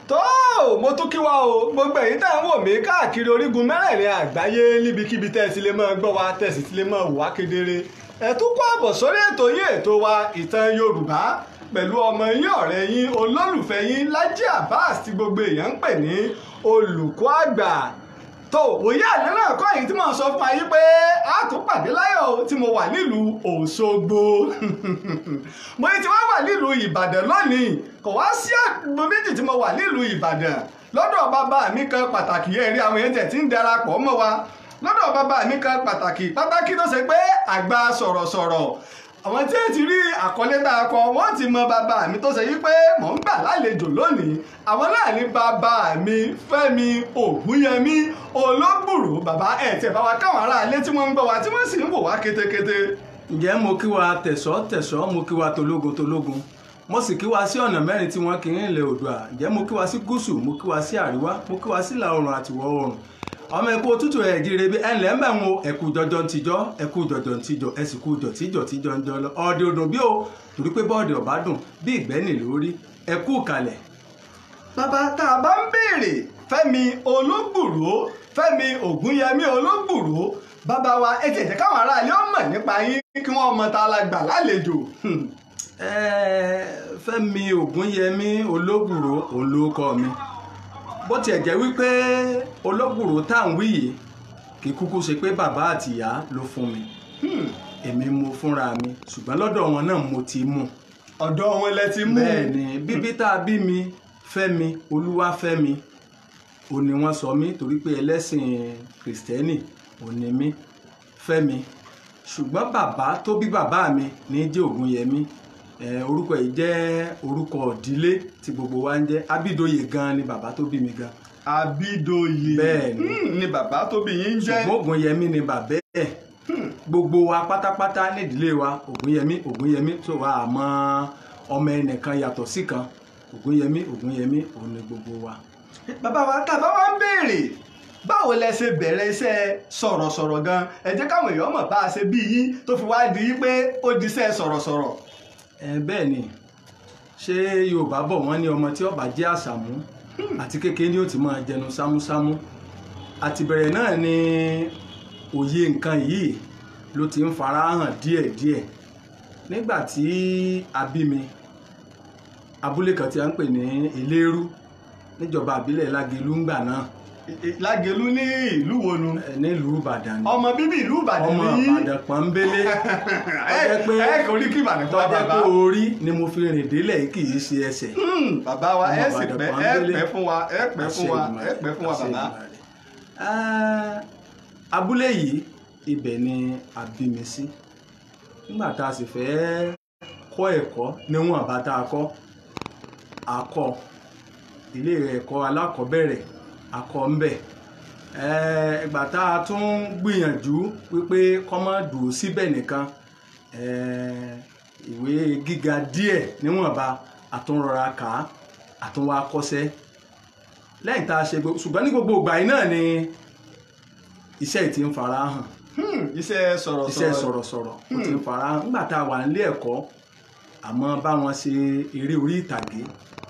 tó mo tún kí wa o gbogbo èyí tẹ́ ń wò mí káàkiri orígun mẹ́rẹ̀ẹ̀rin àgbáyé níbikíbi tẹ́ ẹ ti lè máa gbọ́ wa tẹ́ ẹ sì ti lè máa wò wá kedere ẹ tún kó àbọ̀ sórí ètò yín ètò wa ìtàn Yorùbá pẹ̀lú ọmọ yín ọ̀rẹ́ yín olólùfẹ́ yín Lájí Abbas tí gbogbo èèyàn ń pè ní olùkọ́ àgbà tó wòye àná náà kọ́ yìí tí mò ń sọ fún ayé pé a tún pàdé láyọ̀ tí mo wà nílùú Òṣogbo mo ti wá wà nílùú Ìbàdàn lónìí kò wá sí àgbo méjì tí mo wà nílùú Ìbàdàn lọ́dọ̀ bàbá mi kan pàtàkì ẹ̀rí àwọn èèyàn tí ń darapọ̀ mọ́ wa lọ́dọ̀ bàbá mi kan pàtàkì tó ṣe pé àgbà sọ̀rọ̀sọ̀rọ̀ àwọn tí ti rí àkọlé tá a kọ wọ́n ti mọ bàbá mi tó ṣe yí pé mò ń gbà lálejò lónìí àwọn náà ní bàbá mi Fẹ́mi Ògúnyẹmí Ológbùrú bàbá ẹ̀ tẹ̀ bá wa káwọn ará ilé tí wọ́n ń gbọ́ wa tí wọ́n sì ń wò wá kétékété. ǹjẹ́ mo kí wa tẹ̀sọ́ mo kí wa tológun mo sì kí wa sí ọ̀nà mẹ́rin tí wọ́n kì í ilẹ̀ Oòduà ǹjẹ́ mo kí wa sí gúúsù mo kí wa sí àríwá mo kí wa sí ìlà oòrùn àti ìwọ̀ oòrùn ọmọ ẹkú òtútù ẹ̀jìrè bí ẹnlẹ́ ń bẹ̀ wọn ẹ̀kú jọjọ ntijọ́ ẹ̀kú jọjọ ntijọ́ ẹ̀sìnkú jọ̀tíjọ́ ń jọ lọ ọ̀dẹ̀ òdùn bí o torí pé bọ́ọ̀dẹ̀ ọ̀bá dùn bí ìgbẹ́ni lórí ẹ̀kú kalẹ̀. bàbá tá a bá ń béèrè Fẹ́mi Ológbùrú Fẹ́mi Ògúnyẹmí Ológbùrú bàbá wa ẹ jẹ́ káwọn aráàlú mọ̀ nípa yín kí wọ́n mọ ta la gbà lálejò. Fẹ́mi Ògúnyẹmí Ológbùrú òun ló kọ́ mi bó tiẹ̀ jẹ́ wípé Ológbùrú tá à ń wí yìí kì í kúkú ṣe pé bàbá àtìyá ló fún mi èmi mo fúnra mi ṣùgbọ́n lọ́dọ̀ wọn náà mo ti mú. ọ̀dọ̀ wọn lẹ ti mú. bẹ́ẹ̀ ni bíbí tá a bí mi Fẹ́mi Olúwafẹ́mi òun ni wọ́n sọ mí torí pé ẹlẹ́sìn kìrìsìtẹ́nì òun ni mí Fẹ́mi ṣùgbọ́n bàbá tó bí bàbá mi ní jẹ́ Ògúnyẹmí orúkọ yìí jẹ́ orúkọ ìdílé tí gbogbo wa ń jẹ́ Abídóyè gan ni bàbá tó bí mi gan. Abídóyè bẹ́ẹ̀ ni bàbá tó bí yín jẹ́. ṣùgbọ́n Ògúnyẹmí ni bàbá ẹ̀ gbogbo wa pátápátá nídìílé wa Ògúnyẹmí tó wà àmọ́ ọmọ ẹnìkan yàtọ̀ sí kan Ògúnyẹmí òun ni gbogbo wa. bàbá wa tàbá wa ń béèrè báwo lẹ ṣe bẹ̀rẹ̀ iṣẹ́ sọ̀rọ̀sọ̀rọ̀ gan ẹ jẹ́ káwọn èèyàn mọ̀ bá a ṣe bí yín tó fi wá di pé ó di iṣẹ́ sọ̀rọ̀sọ̀rọ̀. bẹ́ẹ̀ ni ṣé Yorùbá bọ̀ wọ́n ní ọmọ tí ó bá jẹ́ àṣàmú àti kékeré ni ó ti máa jẹnu sámúsámú àtìbẹ̀rẹ̀ náà ni òye nǹkan yìí ló ti ń fara hàn díẹ̀díẹ̀ nígbà tí a bí mi abúlé kan tí a ń pè ní Eléérú níjọba àbílẹ̀ Lágelú ńgbà náà. Lágelú ní ìlú wo nu. nílùú Ìbàdàn ni. ọmọ bíbí ìlú Ìbàdàn ní. ọmọ Ìbàdàn pọ́nbélé. ẹ kò rí kí Ìbàdàn tó bá bàbá. tọ́jà pé orí ni mo fi rìn délẹ̀ kì í ṣe ẹsẹ̀. bàbá wa ẹ sì pẹ́ fún wa bàbá. abúlé yìí ibẹ̀ ni a bí mi sí nígbà tá a sì fẹ́ kọ́ ẹ̀kọ́ níwọ̀n bá tá a kọ́ ilé ẹ̀kọ́ alákọ̀ọ́bẹ̀rẹ̀ akọ ń bẹ̀ ìgbà tá a tún gbìyànjú wípé kọ́mọ́dù síbẹ̀ nìkan ìwé gíga díẹ̀ níwọ̀nba àtúnrọra kà á àtúnwá kọ́ṣẹ́ lẹ́yìn tá a ṣe ṣùgbọ́n ní gbogbo ìgbà yìí náà ni iṣẹ́ yìí ti ń fara hàn. iṣẹ́ sọ̀rọ̀sọ̀rọ̀ ó ti ń fara hàn nígbà tá a wà nílé ẹ̀kọ́ àmọ́ báwọn ṣe eré orí ìtàgé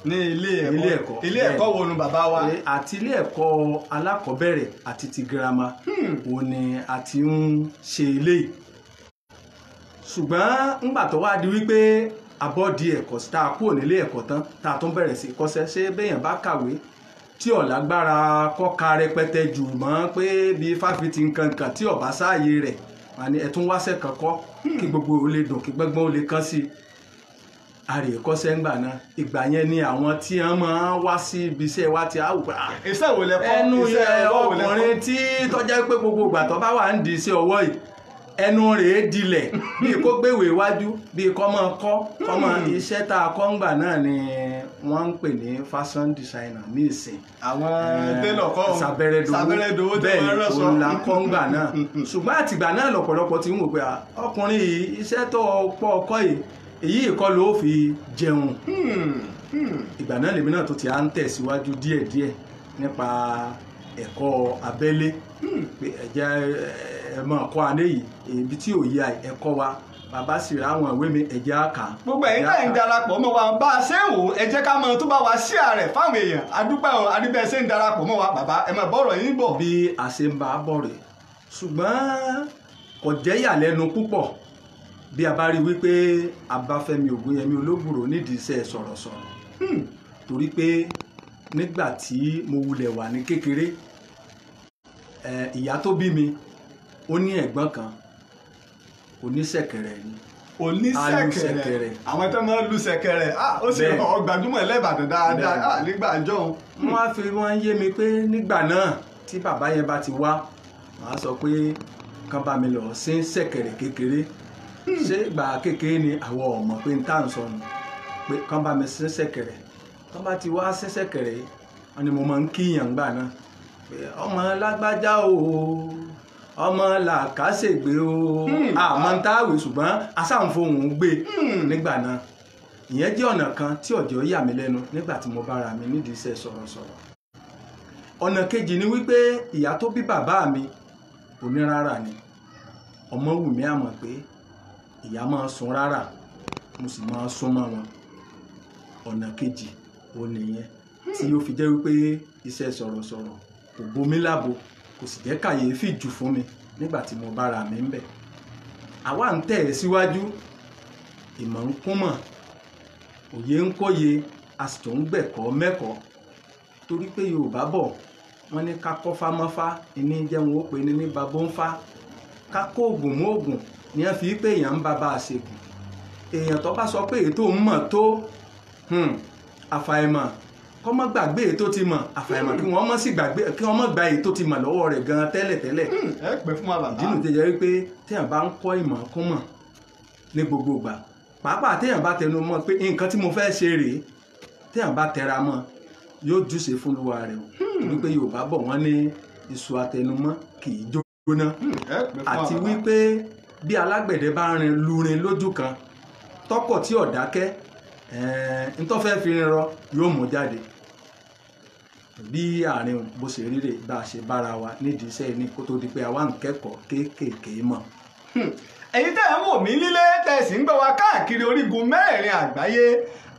ní ilé ẹ̀kọ́ wo nu bàbá wa. àti ilé ẹ̀kọ́ alákọ̀ọ́bẹ̀rẹ̀ àti ti girama òun ni a ti ń ṣe eléyìí ṣùgbọ́n ńgbà tó wá di wípé abọ́dí ẹ̀kọ́ tá a kúrò nílé ẹ̀kọ́ tán tá a tún bẹ̀rẹ̀ sí kọ́ṣẹ́ ṣé béèyàn bá kàwé tí ó lágbára kọ́ka rẹpẹtẹ jù mọ́ pé bíi fáfitì nǹkankan tí ó bá sáàyè rẹ̀ wà ní ẹ̀tún wáṣẹ́ kan kọ́ kí gbogbo ò lè dùn kí gbẹ́gbọ́n ò lè kán sí i àrè kọ́ṣẹ́ ńgbà náà ìgbà yẹn ni àwọn tí wọ́n máa wá sí ibi iṣẹ́ wa ti àwùjọ. iṣẹ́ wo lẹ kọ́ ẹnu ọkùnrin tí tọ́jà pé gbogbo ìgbà tó bá wà ń di iṣẹ́ ọwọ́ yìí ẹnu rèé dilẹ̀ bíi kó gbéwè iwájú bíi kọ́ mọ́ iṣẹ́ tá a kọ́ ńgbà náà ni wọ́n ń pè ní fashion designer ní ìsìn. àwọn télọ̀ kọ́ sàbẹ̀rẹ̀dowó bẹ́ẹ̀ ni òun là ń kọ́ ńgbà náà ṣùgbọ́n àtìgbà náà lọ́pọ̀lọpọ̀ ti ń wò pé ọkùnrin yìí iṣẹ́ tó pọ̀ ọkọ́ yìí èyí ìkọ́ ló fi jẹun ìgbà náà lèmi náà tó ti à ń tẹ̀síwájú díẹ̀díẹ̀ nípa ẹ̀kọ́ abẹ́lé pé ẹ̀jẹ̀ ẹ̀ máa kọ́ alẹ́ yìí ibi tí ò yá ẹ̀kọ́ wa bàbá sì ra àwọn ìwé mi ẹ̀jẹ̀ àkà. gbogbo ẹ̀yin tẹ̀ ń darapọ̀ mọ́ wa bá a ṣe ń wò ẹ jẹ́ ká mọ tó bá wa share rẹ̀ fáwọn èèyàn adúpẹ́ o adúpẹ́ ṣe ń darapọ̀ mọ́ wa bàbá ẹ mọ̀ bọ́rọ̀ yín bọ̀. bí a ṣe ń bá a bọ̀ rè ṣùgbọ́n kò jẹ́ ìyàlẹ́nu púpọ̀ bí a bá rí wípé Abáfẹ́mi Ògúnyẹmí Olóbùrò nídìí iṣẹ́ sọ̀rọ̀sọ̀rọ̀ torí pé nígbà tí mo wulẹ̀ wà ní kékeré ìyá tó bí mi ó ní ẹ̀gbọ́n kan oníṣẹ̀kẹ̀rẹ̀ ni oníṣẹ̀kẹ̀rẹ̀ àwọn tó máa ń lu ṣẹ̀kẹ̀rẹ̀ ó sì gbajúmọ̀ l'Íbàdàn dáadáa nígbà jọ̀hún. wọ́n á fi wọ́n yé mi pé nígbà náà tí bàbá yẹn bá ti wá màá sọ pé kán bá mi lọ sí ṣẹ̀kẹ̀rẹ̀ kékeré ṣé ìgbà kékeré ni àwọn ọmọ pé n tá à ń sọnù pé kán bá mi sí ṣẹ̀kẹ̀rẹ̀ kán bá ti wá sí ṣẹ̀kẹ̀rẹ̀ wọn ni mo máa ń kíyàn gbà náà pé ọmọ lágbájá o ọmọ làkàṣègbè o àmọ́ ń táwé ṣùgbọ́n asáǹfohùn gbé nígbà náà ìyẹn jẹ́ ọ̀nà kan tí ọ̀jọ́ yà mí lẹ́nu nígbà tí mo bára mi nídìí iṣẹ́ sọ̀rọ̀sọ̀rọ̀. ọ̀nà kejì ni wípé ìyá tó bí bàbá mi onírárà ni ọmọ wù mí àmọ̀ pé ìyá máa sun rárá mo sì máa sún mọ́ wọn. ọ̀nà kejì ò nìyẹn tí ó fi jẹ́ wípé iṣẹ́ sọ̀rọ̀sọ̀rọ̀ kò bomi lábo kò sì jẹ́ kàyéfì jù fún mi nígbà tí mo bára mi ń bẹ̀. àwa ń tẹ̀ ẹ́ síwájú ìmọ̀ ń kúnmọ̀ òye ń kóye a sì tún ń gbẹ̀kọ́ mẹ́kọ̀ọ́ torí pé Yorùbá bọ̀ wọ́n ní ká kọ́ fámọ́fá ìní jẹun ó pe ní babó ń fá ká kó oògùn mọ́ oògùn ni wọ́n fi pé èèyàn ń bá bá a ṣègùn èèyàn tó bá sọ pé èyí tó ń mọ̀ tó àfàìmọ̀ kọ́ mọ́ gbàgbé èyí tó ti mọ̀ àfàìmọ̀ kí wọ́n mọ̀ sí gbàgbé kí wọ́n mọ̀ gba èyí tó ti mọ̀ lọ́wọ́ rẹ̀ gan tẹ́lẹ̀tẹ́lẹ̀. ẹ pẹ́ fún wa bàbá. ìdí nìyí jẹ́ wípé téèyàn bá ń kọ́ ìmọ̀ kún mọ̀ ní gbogbo ìgbà pàápàá téèyàn bá tẹnu mọ́ pé nǹkan tí mo fẹ́ ṣe rèé téèyàn bá tẹra mọ́ yóò júṣe fún olúwa rẹ̀ o wípé Yorùbá bọ̀ wọ́n ní iṣu atẹnumọ́ kì í jóná àti wípé bí alágbẹ̀dẹ bá lurin lójú kan tọkọ̀ tí ò dákẹ́ ntọ́fẹ́ fi rin rọ yóò mú jáde bí àárín bó ṣe ríre bá a ṣe bára wa nídìí iṣẹ́ ní kó tó di pé àwa ń kẹ́kọ̀ọ́ kéékèèké mọ̀. ẹ̀yin tẹ́ ń wò mí nílé tẹ̀sí ń gbọ́ wa káàkiri orígun mẹ́rẹ̀ẹ̀rin àgbáyé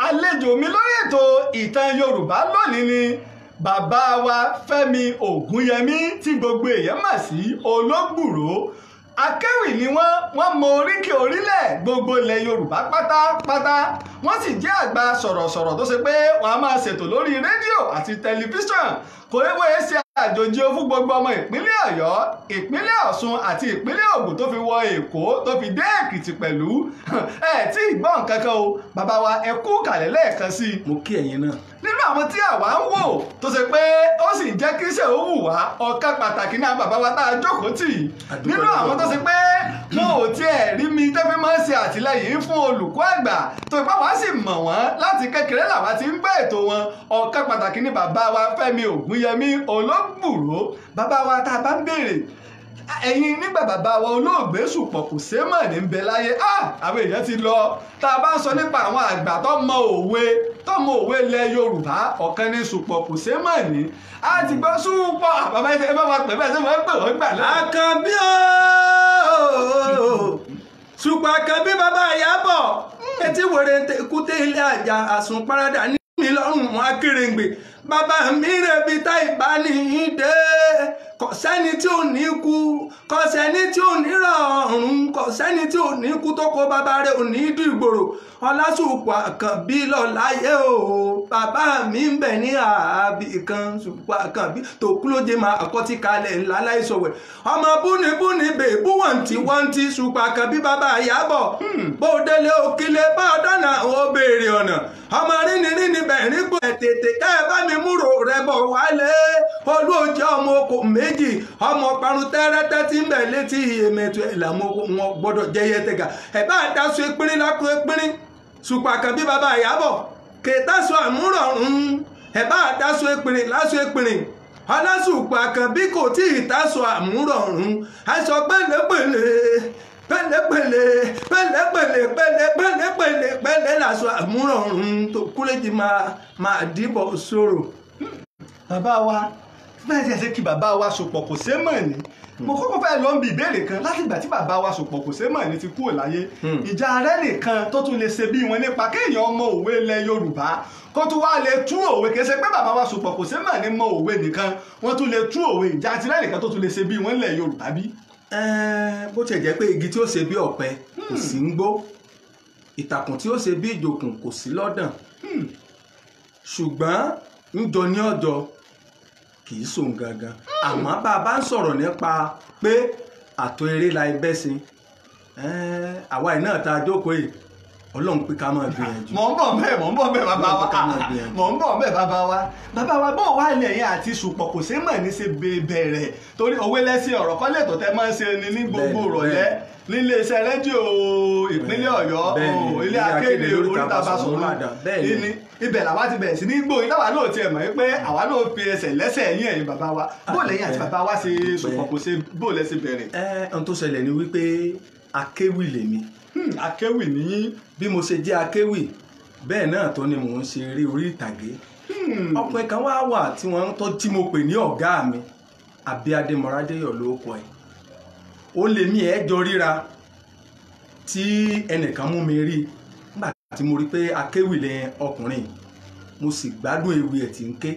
àlejò mi lórí ètò ìtàn Yorùbá lónìí ni bàbá wa Fẹ́mi Ògúnyẹmí tí gbogbo èèyàn mọ̀ sí Olóbùrò akéwì ni wọ́n mọ oríkì orílẹ̀ gbogbo ilẹ̀ Yorùbá pátápátá wọ́n sì jẹ́ àgbà sọ̀rọ̀sọ̀rọ̀ tó ṣe pé wọ́n á máa ṣètò lórí rédíò àti tẹlifíṣàn kò éwé ṣe àjòjì fún gbogbo ọmọ ìpínlẹ̀ Ọ̀yọ́ ìpínlẹ̀ Ọ̀ṣun àti ìpínlẹ̀ Ògùn tó fi wọ Èkó tó fi dé Èkìtì pẹ̀lú tí ìgbọ́n kankan o bàbá wa ẹ kú kàlẹ́ lẹ́ẹ̀kan sí i. mo kí ẹ̀yin náà. nínú àwọn tí àwa ń wò tó ṣe pé ó sì ń jẹ́ kí iṣẹ́ ó wù wá ọ̀kan pàtàkì ní àwọn bàbá wa tá a jókòó tì í nínú àwọn tó ṣe pé wọn ò tiẹ̀ rí mi tẹ́fí máa ń ṣe àtìlẹ́yìn fún olùkọ́ àgbà tó ipá wá sì mọ̀ wọ́n láti kékeré làwa ti ń gbé ètò wọn ọ̀kan pàtàkì ní bàbá wa Fẹ́mi Ògúnyẹmí Olóbùrò bàbá wa tá a bá ń béèrè ẹ̀yin nígbà bàbá wa olóògbé Ṣùpọ̀ Kòsémọ̀ ní bẹ láyé àwọn èèyàn ti lọ tá a bá ń sọ nípa àwọn àgbà tó mọ òwe ilẹ̀ Yorùbá ọ̀kan ní Ṣùpọ̀ Kòsémọ̀ ní a ti gbọ́ Ṣùpọ̀ bàbá ẹ bá wa pè bẹ́ẹ̀ sẹ́ wọ́n pè wọ́n gbà náà. Àkànbí ooo Ṣùpọ̀ Àkànbí bàbá Ìyábọ̀ etí wèrè kúté ilé àjà àsùn paradà ní mi lọ́rùn wọn akérèǹgbè bàbá mi rẹ̀bi tá ìbánidé kò sẹ́ni tí ò ní kú kò sẹ́ni tí ò ní rọrùn kò sẹ́ni tí ò ní kú tó kó bàbá rẹ̀ ò ní dìgbòrò Ọlásùpọ̀ Àkànbí lọ láyé o bàbá mi ń bẹ ní àbí kan Ṣùpọ̀ Àkànbí tó kú lóje máa àkọ́tí kalẹ̀ ńlá láìsọ̀wẹ̀ ọmọ búnibúni bèbú wọ̀ntí Ṣùpọ̀ Àkànbí bàbá Ìyábọ̀ bó délé òkìlẹ̀ bá ọ̀dọ́nà ó béèrè ọ̀nà ọmọ rínirínì bẹ̀rín gbọ́ tètè ká ẹ bá mi múrò rẹ bọ̀ wálé olú òjì ọmọ oko méjì ọmọ parun tẹ́rẹ́tẹ́ tí ń bẹ̀ létí èmẹ̀tù ẹ̀ làwọn wọn gbọ́dọ̀ jẹ́yẹ tẹ̀gà ẹ̀ bá dáṣọ ìpínrín lákò ìpínrín Ṣùpọ̀ Àkànbí bàbá Ìyábọ̀ kètàṣọ àmúrọ̀rùn ẹ̀ bá dáṣọ ìpínrín láṣọ ìpínrín Ọlásùpọ̀ Àkànbí kò tí ì táṣọ àmúrọ̀rùn aṣọ pẹ̀lẹ́pẹ̀lẹ́ pẹ̀lẹ́pẹ̀lẹ́ làṣọ àmúrọ̀rùn tó kúrẹ́jì máa dìbò sọ̀rọ̀. bàbá wa bẹ́ẹ̀ ṣe kí bàbá wa Ṣùpọ̀ Kòsémọ̀ ní mo kọ́kọ́ fẹ́ lọ ń bi ìbéèrè kan láti ìgbà tí bàbá wa Sòpọ̀ Kòsémọ̀ ní ti kúrò láyé ìjà ààrẹ nìkan tó tún lè ṣe bí wọn nípa kéèyàn mọ òwe ilẹ̀ Yorùbá kó tún wá lè tú òwe kì í ṣe pé bàbá wa Sòpọ̀ Kòsémọ̀ ní mọ òwe nìkan wọ́n tún lè tú òwe ìjà àtìlẹ́ nìkan tó tún lè ṣe bí wọn ilẹ̀ Yorùbá bí. bó tiẹ̀ jẹ́ pé igi tí ó ṣe bí ọ̀pẹ kò sí ń gbó ìtàkùn tí ó ṣe bí ìjòkùn kò sí lọ́dàn ṣùgbọ́n ńjọ ní ọjọ́ kì í sòun gangan àmọ́ bá a bá ń sọ̀rọ̀ nípa pé àtò eré la ẹbẹ́ sí àwa iná ta jókòó yìí Ọlọ́run pé ká máa gbìyànjú. mọ̀ ń bọ̀ bẹ́ẹ̀ bàbá wa bàbá wa bọ́ọ̀ wá ilẹ̀ yẹn àti Sòpọ̀ Kòsémọ̀ ní ṣe bẹ̀rẹ̀ torí òwe lẹ́sìn ọ̀rọ̀ kọ́lẹ̀ tó tẹ́ máa ń ṣe ni ní gbogbo ìrọ̀lẹ́ nílé iṣẹ́ rédíò ìpínlẹ̀ Ọ̀yọ́ ilé akéde Oríta Basọ̀run ibẹ̀ làwa ti bẹ̀rẹ̀ sí ní gbòòyìn táwa náà tiẹ̀ mọ̀ pé àwa náà fi ẹsẹ̀ lẹ́sẹ̀ yín ẹ̀yin bàbá wa bó lẹ́yìn àti bàbá wa ṣe Sòpọ̀ Kòsémọ̀ bó lẹ́ ṣe bẹ̀rẹ̀. ohun tó ṣẹlẹ̀ ni wípé akéwì lèmi. akéwì ní. bí mo ṣe jẹ́ akéwì bẹ́ẹ̀ náà tó ni mò ń ṣe eré orí ìtàgé. ọkùnrin kan wá wà tí wọ́n ń tọ́ tí mo pè ní ọ̀gá mi Abíádé Mọ́rádéyọ̀ ló kọ ẹ̀. ó lè mí ẹ̀ jọ ríra tí ẹnìkan mú mi rí nígbà tí mo rí pé akéwì lẹ ọkùnrin mo sì gbádùn ewì ẹ̀ tí ń ké.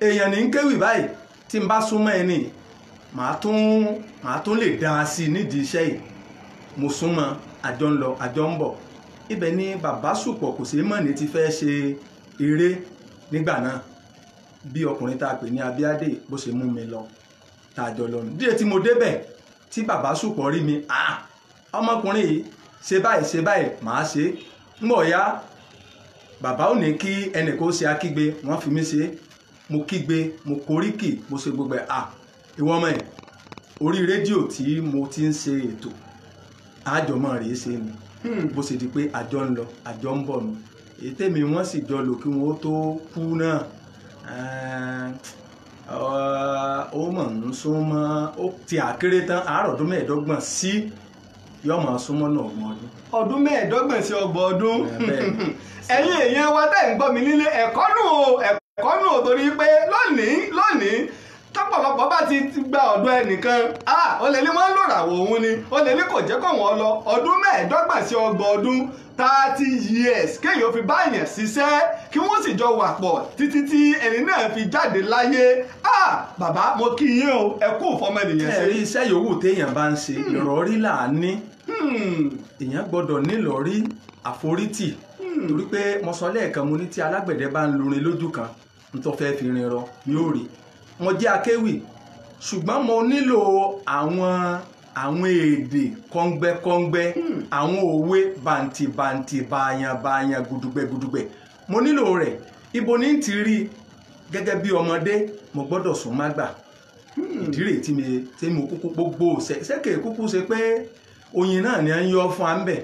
èèyàn ní ń kéwì báyìí tí n bá súnmọ́ ẹni màá tún lè dá a sí nídìí iṣẹ́ yìí mo súnmọ́ àjọ ń lọ àjọ ń bọ̀ ibẹ̀ ni bàbá Sòpọ̀ Kòsémọ̀ ní ti fẹ́ ṣe eré nígbà náà bí ọkùnrin tá a pè ní Abíádé bó ṣe mú mi lọ tá a jọ lọ nù díẹ̀ tí mo débẹ̀ tí bàbá Sòpọ̀ rí mi ọmọkùnrin yìí ṣe báyìí màá ṣe ń bọ̀ ya bàbá ò ní kí ẹnì kó ṣe akígbe wọ́n fi mí ṣe mo kígbe mo koríkì mo ṣe gbogbo ẹ̀ ìwọ ọmọ ẹ̀ orí rédíò tí mo ti ń ṣe ètò àjọmọ́ rèé ṣe ni bó ṣe di pé àjọ ń lọ àjọ ń bọ̀ nù èyí tèmi wọ́n sì jọ lò kí wọ́n tó kú náà ó mọ̀ ń súnmọ́ ó ti àkéré tán àárọ̀ ọdún mẹ́ẹ̀ẹ́dọ́gbọ̀n sí yọmọ súnmọ́ náà ọdún mẹ́ẹ̀ẹ́dọ́gbọ̀n sí ọgbọ̀n ọdún ẹ̀yin èèyàn wa tẹ́ ń gbọ́ mi nílé ẹ̀kọ́ nù torí pé lónìí tọ́pọ̀lọpọ̀ bá ti gba ọ̀dọ̀ ẹnìkan ó lè ní wọ́n ń lòràwọ̀ òun ni ó lè ní kò jẹ́ kó wọ́n lọ ọdún mẹ́ẹ̀ẹ́dọ́gbọ̀n sí ọgbọ̀n ọdún 30 years kéèyàn fi báyàn ṣiṣẹ́ kí wọ́n sì jọ wà pọ̀ títí tí ẹni náà fi jáde láyé bàbá mo kí yín o ẹ kú fọmọnìyàn ṣe. ẹ̀rí iṣẹ́ yòówù téèyàn bá ń ṣe ìrọ̀rí là á ní èèyàn gbọ́dọ̀ nílọ̀rí àforítì torí pé mo sọ lẹ́ẹ̀kan mo ní tí alágbẹ̀dẹ bá ń lurin lójú kan nítorí fẹ́ fi rin rọ yóò rí mo jẹ́ akéwì ṣùgbọ́n mo nílò àwọn èdè kọ́ngbẹ́kọ́ngbẹ́ àwọn òwe bàǹtìbàǹtì bàyànbàyàn gùdùgbẹ̀gùdùgbẹ̀ mo nílò rẹ̀ ibo ní ti rí gẹ́gẹ́ bí ọmọdé mo gbọ́dọ̀ sún má gbà ìdí rèé tí mo kúkú gbogbo ṣẹ́kẹ̀ kúkú ṣe pé oyin náà ni à ń yọ fún wa ń bẹ̀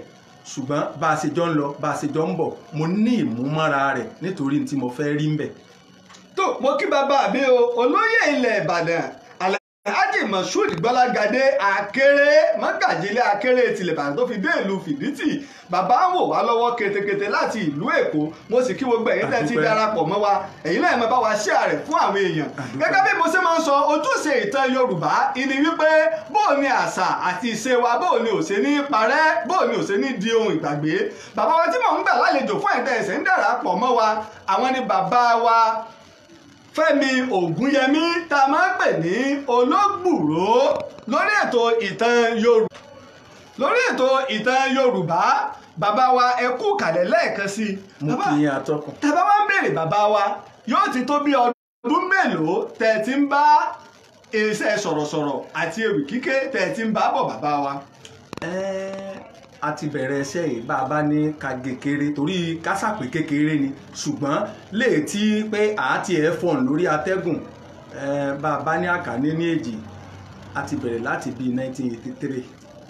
ṣùgbọ́n bá a ṣe jọ ń lọ bá a ṣe jọ ń bọ̀ mo ní ìmúmọ́ra rẹ̀ nítorí tí mo fẹ́ rí ń bẹ̀. tó mo kí bàbá mi o olóyè ilẹ̀ Ìbàdàn Alhaji Moshood Gbọ́lágadé Akéré mọ́gàjílẹ̀ Akéré tilẹ̀ Ìbàdàn tó fi dé ìlú Fìdítì bàbá ń wò wá lọ́wọ́ ketekete láti ìlú Èkó mo sì kí gbogbo ẹ̀yin tẹ́ ti darapọ̀ mọ́ wa ẹ̀yin náà máa bá wa share rẹ̀ fún àwọn èèyàn gẹ́gẹ́ bí mo ṣe máa ń sọ ojúṣe ìtàn Yorùbá ìní wípé bóò ni àṣà àti ìṣe wa bóò ni ò ṣe ní parẹ́ bóò ni ò ṣe ní di ohun ìgbàgbé bàbá wa tí mò ń gbà lálejò fún ẹ̀dá ẹ̀sẹ̀ ń darapọ̀ mọ́ wa àwọn ni bàbá wa Fẹ́mi Ògúnyẹmí tá a máa ń pè ní Ológbùrò lórí ètò ìtàn Yorùbá bàbá wa ẹ kú kàlẹ̀ lẹ́ẹ̀kan sí i. mo kì í atọ́kùn. tàbá wa ń béèrè bàbá wa yóò ti tó bí ọdún mélòó tẹ̀ tí ń bá iṣẹ́ sọ̀rọ̀sọ̀rọ̀ àti ewì kíké tẹ̀ tí ń bá bọ̀ bàbá wa. a ti bẹ̀rẹ̀ iṣẹ́ yìí bá a bá ní ká kékeré torí kásàpé kékeré ni ṣùgbọ́n léètí pé àti ẹ̀fọ̀n lórí atẹ́gùn bá a bá ní àkàní ní èjì a ti bẹ̀rẹ̀ láti bíi 1983.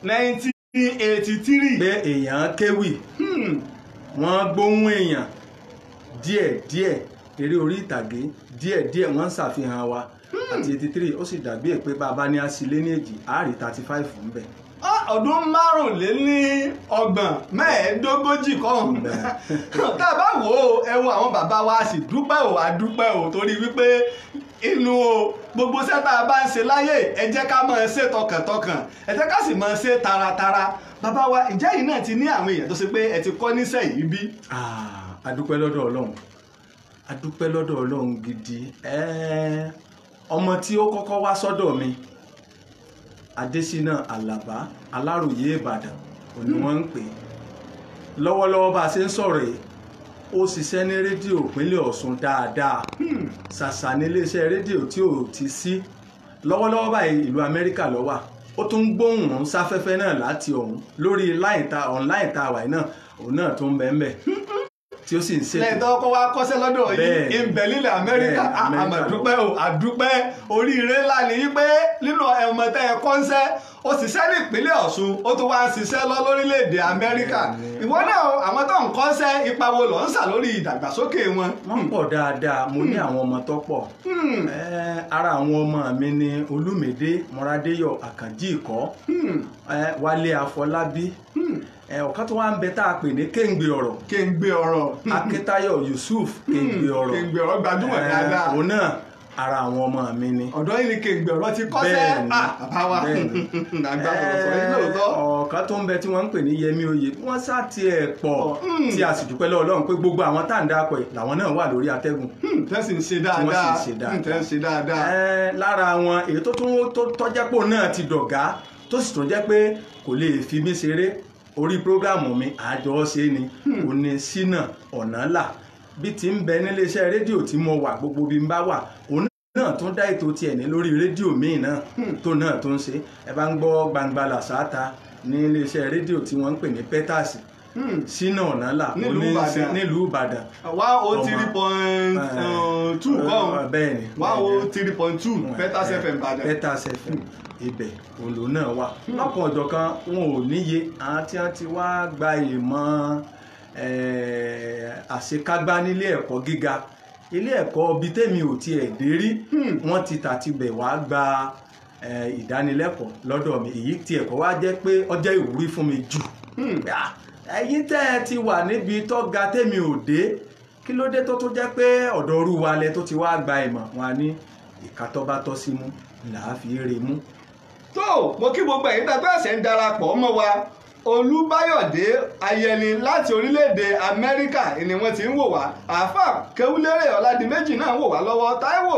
1983. pé èèyàn kéwì wọ́n gbóhùn èèyàn díẹ̀díẹ̀ eré orí ìtàgé díẹ̀díẹ̀ wọ́n ń ṣàfihàn wa àti 83 ó sì dàbí pé bá a bá ní àsìlé ní èjì àárí 35 ń bẹ̀. ọdún márùnlélọ́gbọ̀n mẹ́ẹ̀ẹ́dógójì kan tá a bá wò ó ẹ wo àwọn bàbá wa sì dúpẹ́ ò àdúpẹ́ ò torí wípé inú o gbogbo sẹ́ta bá ń ṣe láyé ẹ jẹ́ ká máa ṣe tọkàntọkàn ẹ jẹ́ ká sì máa ṣe taratara bàbá wa ìjẹ́ yìí náà ti ní àwọn èèyàn tó ṣe pé ẹ ti kọ́ níṣẹ́ yìí bí. adúpẹ́ lọ́dọ̀ Ọlọ́run adúpẹ́ lọ́dọ̀ Ọlọ́run gidi ọmọ tí ó kọ́kọ́ wá sọ́dọ̀ mi Adésínà Àlàbá Aláròyé Ìbàdàn òní wọ́n ń pè lọ́wọ́lọ́wọ́ bá a ṣe ń sọ̀rọ̀ yìí ó ṣiṣẹ́ ní rédíò ìpínlẹ̀ Ọ̀ṣun dáadáa ṣàṣà ní iléeṣẹ́ rédíò tí ò ti sí lọ́wọ́lọ́wọ́ báyìí ìlú Amẹ́ríkà ló wà ó tún gbóhùn sáfẹ́fẹ́ náà láti ọ̀hún lórí online tá a wà náà òun náà tó ń bẹ́ẹ̀ tí ó sì ń ṣètò. lẹ́yìn tó kọ́ wa kọ́ṣẹ́ lọ́dọ̀ yìí ń bẹ nílẹ̀ Amẹ́ríkà àmọ̀dúpẹ́ o àdúpẹ́ oríire ńlá ni pé nínú ọmọ tẹ́ ẹ kọ́ńṣẹ́ ó ṣiṣẹ́ ní ìpínlẹ̀ Ọ̀ṣun ó tún wá ṣiṣẹ́ lọ lórílẹ̀‐èdè Amẹ́ríkà ìwọ náà àwọn tó ń kọ́ṣẹ́ ipa wo ló ń ṣà lórí ìdàgbàsókè wọn. wọ́n pọ̀ dáadáa mo ní àwọn ọmọ tó pọ̀ ara àwọn ọmọ mi ni Olúmídé Mọ́rádéyọ̀ Àkànjí Ìkọ́ Wálé Afọlábí ọ̀kan tó wá ń bẹ tá a pè ní Kéǹgbé Ọ̀rọ̀ Akíntayọ̀ Yusuf Kéǹgbé Ọ̀rọ̀ gbajúmọ̀ dáadáa òun náà ara àwọn ọmọ mi ni. ọ̀dọ́ yìí ni Kéǹgbé Ọ̀rọ̀ ti kọ́ṣẹ́ bàbá wa àgbà sọ̀rọ̀ yìí lóòótọ́. ọ̀kan tó ń bẹ tí wọ́n ń pè ní Yẹmí Oyè wọ́n sá tiẹ̀ pọ̀ tí a sì dúpẹ́ lọ́wọ́ Ọlọ́run pé gbogbo àwọn tá à ń dápọ̀ ẹ̀ làwọn náà wà lórí atẹ́gùn. tẹ́sí ń ṣe dáadáa. lára wọn èyí tó tún tọ́jẹ́pò náà ti dọ̀gá tó sì tún jẹ́ pé kò lè fi mí ṣeré orí prógráàmù mi àjọ ṣe ni òní Ṣínà Ọ̀nàlà bí ti ń bẹ níléeṣẹ́ rédíò tí mo wà gbogbo bí n bá wà òun náà tún dá ètò tiẹ̀ ní lórí rédíò míì náà tó náà tó ń ṣe ẹ bá ń gbọ́ Gbangba Làṣáta ní iléeṣẹ́ rédíò tí wọ́n ń pè ní Peters Ṣínà Ọ̀nàlà nílùú Ìbàdàn 103.2 kọ́ bẹ́ẹ̀ni 103.2 Peters FM Ìbàdàn. Peters FM ibẹ̀ òǹlò náà wà lọ́kàn ọ̀jọ̀kan wọn ò níye àwọn tí wọ́n ti wá gba ìmọ̀ àṣekágbá nílé ẹ̀kọ́ gíga ilé ẹ̀kọ́ bíi tèmi ò tiẹ̀ dé rí wọ́n ti tàtibẹ̀ wá gba ìdánilẹ́kọ̀ọ́ lọ́dọ̀ mi èyí tí ẹ̀kọ́ wá jẹ́ pé ó jẹ́ ìwúrí fún mi jù ẹ̀yin tẹ́ ẹ ti wà níbi tó ga tèmi ò dé kí ló dé tó tún jẹ́ pé ọ̀dọ̀ orú wa lẹ tó ti wá gba ìmọ̀ wọn ní ìka tó bá tọ́ sí mú làá fi rè mú. tó mo kí gbogbo ẹ̀yin tàbí ẹ̀sẹ̀ ń darapọ̀ mọ́ wa Olúbáyọ̀dé Ayẹni láti orílẹ̀-èdè Amẹ́ríkà ni wọ́n ti ń wò wá àáfàá Kéwúlérè Ọládìméjì náà ń wò wá lọ́wọ́ Táíwò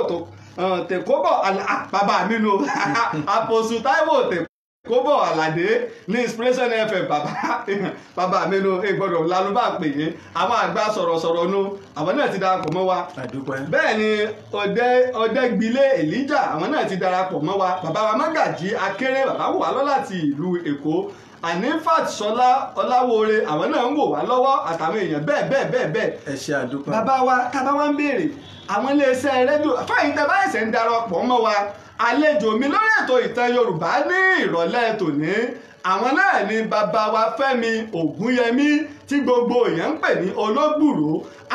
Tèkóbọ̀ bàbá mi nù àpòsù Táíwò Tèkóbọ̀ Àlàdé ní Inspiration FM bàbá mi nù gbọ́dọ̀ lálùbá pè é àwọn àgbà sọ̀rọ̀sọ̀rọ̀ nù àwọn náà ti darapọ̀ mọ́ wa bẹ́ẹ̀ ni Ọdẹ́gbilé Elijah àwọn náà ti darapọ̀ mọ́ wa bàbá wa Mágàjí Akéré bàbá wò wá lọ láti ìlú Èkó Anifat Ṣọlá Ọláwóore àwọn náà ń wò wá lọ́wọ́ àtàwọn èèyàn bẹ́ẹ̀. ẹ ṣé àdúpẹ́. bàbá wa tábà wá ń béèrè àwọn iléeṣẹ́ rédíò fáyín tẹ́ bá ẹ̀sẹ̀ ń darapọ̀ mọ́ wa àlejò mi lórí ètò ìtàn Yorùbá ní ìrọ̀lẹ́ tòní àwọn náà ni bàbá wa Fẹ́mi Ògúnyẹmí tí gbogbo èèyàn ń pè ní Ológbùrò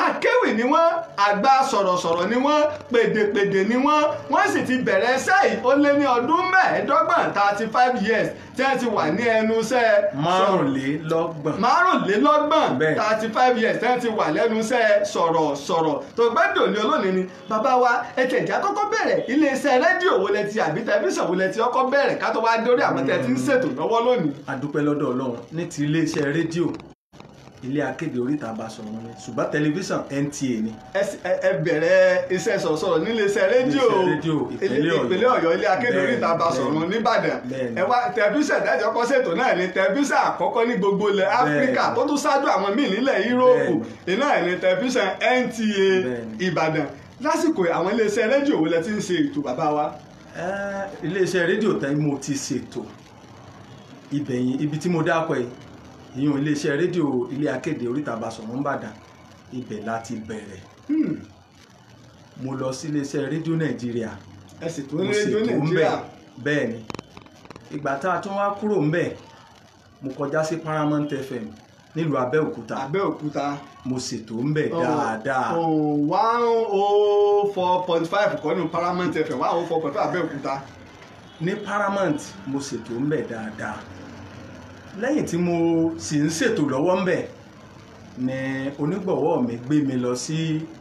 akéwì ni wọ́n àgbà sọ̀rọ̀sọ̀rọ̀ ni wọ́n pèdèpèdè ni wọ́n sì ti bẹ̀rẹ̀ iṣẹ́ yìí ó lé ní ọdún mẹ́ẹ̀ẹ́dọ́gbọ̀n 35 years tí wọ́n ti wà ní ẹnu iṣẹ́ márùnlélọ́gbọ̀n 35 years tí wọ́n ti wà lẹ́nu iṣẹ́ sọ̀rọ̀ tó gbẹ́dọ̀ ní olónìí ni bàbá wa ẹ̀tẹ̀já kọ́kọ́ bẹ̀rẹ̀ iléeṣẹ́ rédíò wo lẹ ti àbí tẹlifíṣàn wo lẹ ti kọ́kọ́ bẹ̀rẹ̀ ká tó wá dórí àwọn tẹ̀ tí ń ṣètò lọ́wọ́ lónìí. a dúpẹ́ lọ́dọ̀ Ọlọ́run ní ti iléeṣẹ́ rédíò ilé akéde oríta Basọ̀run ni ṣùgbọ́n tẹlifíṣàn NTA ni. ẹ bẹ̀rẹ̀ iṣẹ́ sọ̀rọ̀ níléeṣẹ́ rédíò ìpínlẹ̀ Ọ̀yọ́ ilé akéde oríta Basọ̀run nìbàdàn ẹ wá tẹlifíṣàn dájọ́ kọ́ ṣètò náà ni tẹlifíṣàn àkọ́kọ́ ní gbogbo ilẹ̀ Áfíríkà tó tún ṣáájú àwọn míì nílẹ̀ Yúróòpù iná ẹ̀ ní tẹlifíṣàn NTA Ìbàdàn lásìkò àwọn iléeṣẹ́ rédíò wo lẹ ti ń ṣe ètò bàbá wa. iléeṣẹ́ rédíò tẹ́ mo ti ṣètò ibẹ̀yìn ibi tí mo dákọ̀ yìí ìyún iléeṣẹ́ rédíò ilé akéde oríta Basọ̀run Ìbàdàn ibẹ̀ láti bẹ̀rẹ̀ mo lọ sí iléeṣẹ́ rédíò Nàìjíríà ẹ sì tún rédíò Nàìjíríà bẹ́ẹ̀ ni ìgbà tá a tún wá kúrò ń bẹ̀ mo kọjá sí Paramount FM nílùú Abẹ́òkúta mo ṣètò ń bẹ̀ dáadáa 104.5 kọ́ ní Paramount FM 104.5 Abẹ́òkúta ní Paramount mo ṣètò ń bẹ̀ dáadáa lẹ́yìn tí mo sì ń ṣètò lọ́wọ́ ń bẹ̀ ni onígbọ̀wọ́ mi gbé mi lọ sí